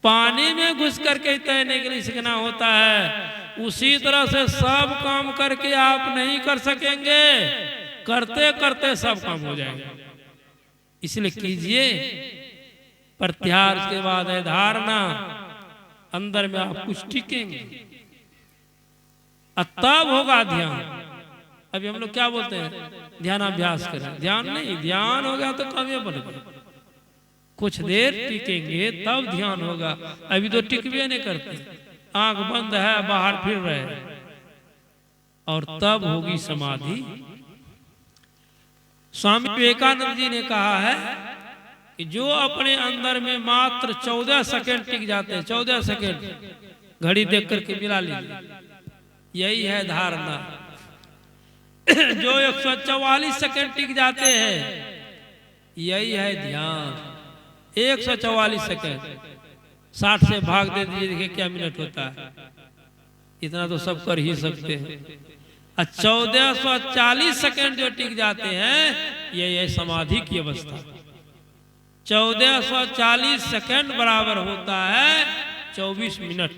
पानी में घुस करके तैरने के लिए सीखना होता है। उसी तरह से सब काम करके आप नहीं कर सकेंगे, करते करते सब काम हो जाएगा। इसलिए कीजिए, प्रत्याहार के बाद है धारणा, अंदर में आप कुछ टिकेंगे, तब होगा ध्यान। अभी हम लोग क्या बोलते हैं, ध्यानाभ्यास करें। ध्यान नहीं, ध्यान हो गया तो कभी बन गया। कुछ देर टिकेंगे तब ध्यान होगा। अभी तो टिकवे नहीं करते, आंख बंद है, बाहर फिर रहे, और तब होगी समाधि। स्वामी विवेकानंद जी ने कहा है कि जो अपने अंदर में मात्र 14 सेकंड टिक जाते हैं, 14 सेकंड घड़ी देख करके मिला लीजिए, यही है धारणा। जो 144 सेकंड टिक जाते हैं, यही है ध्यान। 144 सेकंड 60 से भाग दे दीजिए, देखिए क्या मिनट होता है। इतना तो सब कर ही सकते हैं। 1440 सेकंड जो टिक जाते हैं, ये समाधि की अवस्था। 1440 सेकंड बराबर होता है 24 मिनट,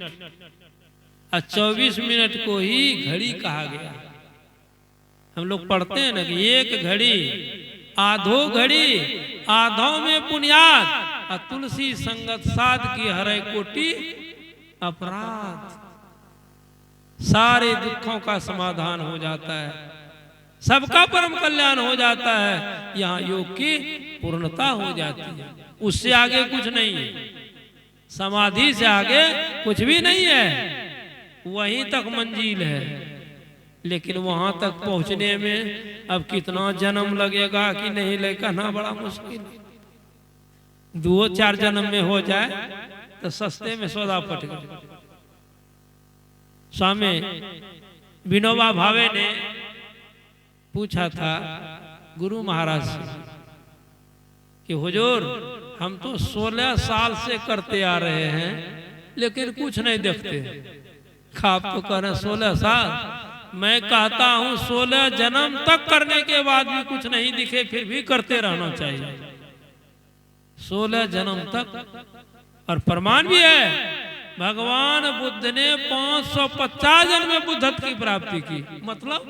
और 24 मिनट को ही घड़ी कहा गया। हम लोग पढ़ते हैं ना कि एक घड़ी आधो घड़ी, आधों में बुनियाद, और तुलसी संगत साध की हरे कोटि अपराध। सारे दुखों का समाधान हो जाता है, सबका परम कल्याण हो जाता है। यहाँ योग की पूर्णता हो जाती है। उससे आगे कुछ नहीं है, समाधि से आगे कुछ भी नहीं है, वहीं तक मंजिल है। लेकिन वहां तक पहुंचने में अब कितना जन्म लगेगा कि नहीं लगेगा ना, बड़ा मुश्किल। 2-4 जन्म में हो जाए तो सस्ते में सौदा पट गया। स्वामी विनोबा भावे ने पूछा था गुरु महाराज से कि हुजूर, हम तो 16 साल से करते आ रहे हैं, लेकिन कुछ नहीं देखते। आप तो कह रहे 16 साल, मैं कहता हूं 16 जन्म तक करने के बाद भी कुछ नहीं दिखे, फिर भी करते रहना चाहिए। 16 जन्म तक, और प्रमाण भी है। भगवान बुद्ध ने 550 जन्म में बुद्धत्व की प्राप्ति की। मतलब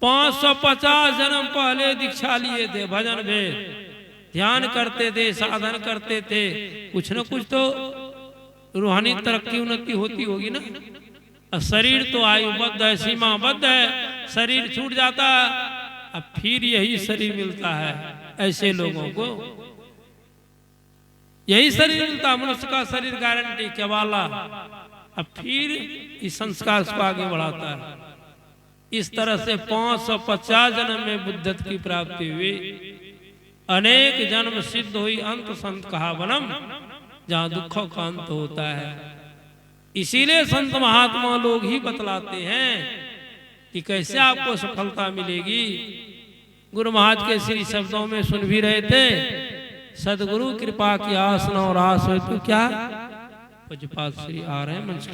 550 जन्म पहले दीक्षा लिए थे, भजन भेद, ध्यान करते थे, साधन करते थे। कुछ न कुछ तो रूहानी तरक्की उन्नति होती होगी ना। शरीर तो आयुबद्ध है, सीमाबद्ध है, शरीर छूट जाता है, अब फिर यही शरीर मिलता है। ऐसे लोगों को यही शरीर मिलता है, मनुष्य का शरीर गारंटी केवाला। अब फिर इस संस्कार को आगे बढ़ाता है। इस तरह से 550 जन्म में बुद्धत्व की प्राप्ति हुई। अनेक जन्म सिद्ध हुई, अंत संत कहा बनम, जहां दुखों का अंत होता है। इसीलिए संत महात्मा लोग ही बतलाते हैं कि कैसे आपको सफलता मिलेगी। गुरु महाराज के श्री शब्दों में सुन भी रहे थे, सदगुरु कृपा की आस न और आस हो तो क्या। पूज्यपाद श्री आ रहे हैं मंच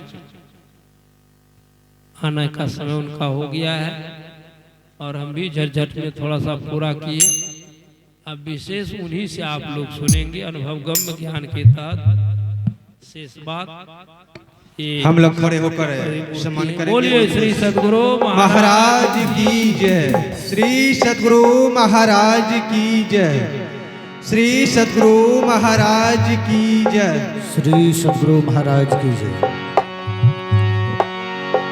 आने का समय उनका हो गया है, और हम भी झटझट में थोड़ा सा पूरा किए। अब विशेष उन्हीं से आप लोग सुनेंगे, अनुभव गम्य ज्ञान के तहत शेष बात। हम लोग खड़े होकर सम्मान करेंगे। बोलिए श्री सदगुरु महाराज की जय, श्री सदगुरु महाराज की जय, श्री सदगुरु महाराज की जय, श्री सदगुरु महाराज की जय।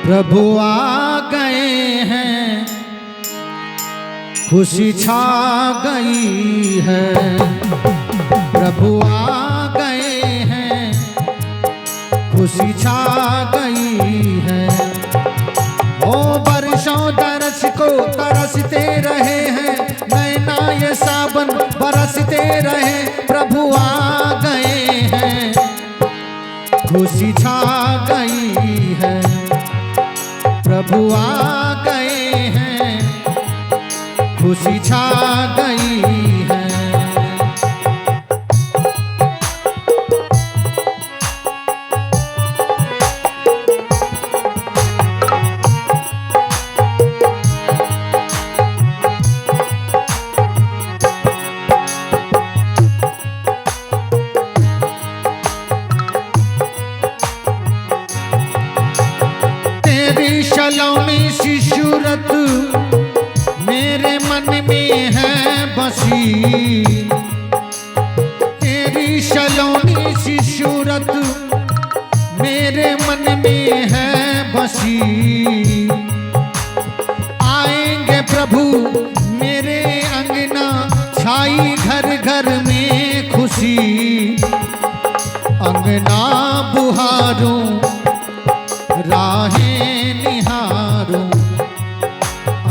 प्रभु आ गए हैं, खुशी छा गई है। प्रभु आ गए हैं, खुशी छा गई है। ओ बरसों तरस को तरसते रहे हैं, नैना ये सावन बरसते रहे, प्रभु आ गए हैं, खुशी छा गई है। प्रभु आ गए हैं, खुशी छा गई है। तेरी सलोनी सी सूरत मेरे मन में है बसी, तेरी सलोनी सी सूरत मेरे मन में है बसी। आएंगे प्रभु मेरे अंगना, छाई घर घर में खुशी। अंगना बुहारूं राहें निहारूं,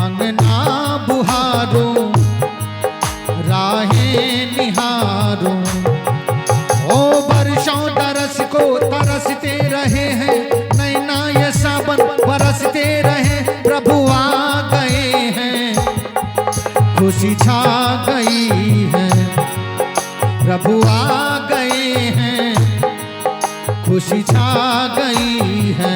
अंगना बुहारूं राहें निहारूं। ओ बरसों तरस को तरसते रहे हैं, नैना ये सावन बरसते रहे, प्रभु आ गए हैं, खुशी छा गई है। प्रभु आ गए हैं, खुशी छा गई है।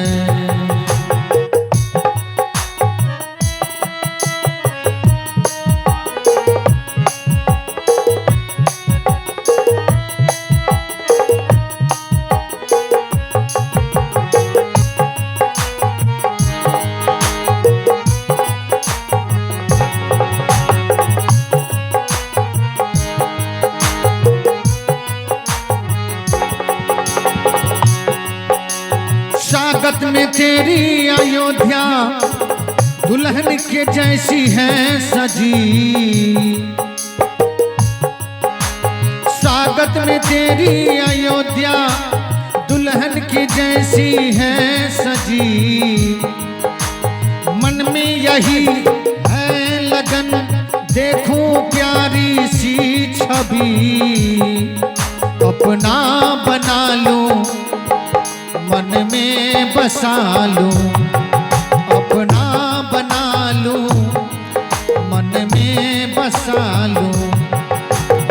स्वागत में तेरी अयोध्या दुल्हन के जैसी है सजी। स्वागत में तेरी अयोध्या दुल्हन की जैसी है सजी। मन में यही है लगन, देखूं प्यारी सी छवि। अपना बना लूं, मन में बसा लूं, अपना बना लूं, मन में बसा लूं।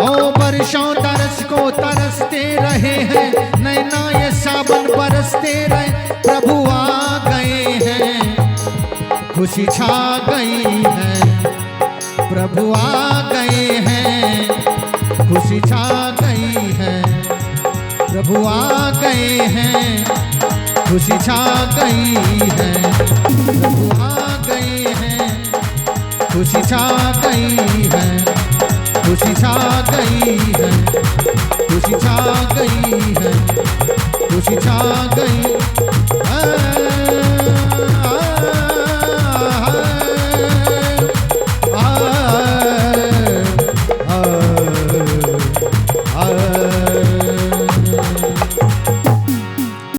ओ बरसों तरस को तरसते रहे हैं, नैना ये सावन बरसते रहे, प्रभु आ गए हैं, खुशी छा गई है। प्रभु आ गए हैं, खुशी छा गई है। प्रभु आ गए हैं, खुशी छा गई है। प्रभु आ गए हैं, खुशी छा गई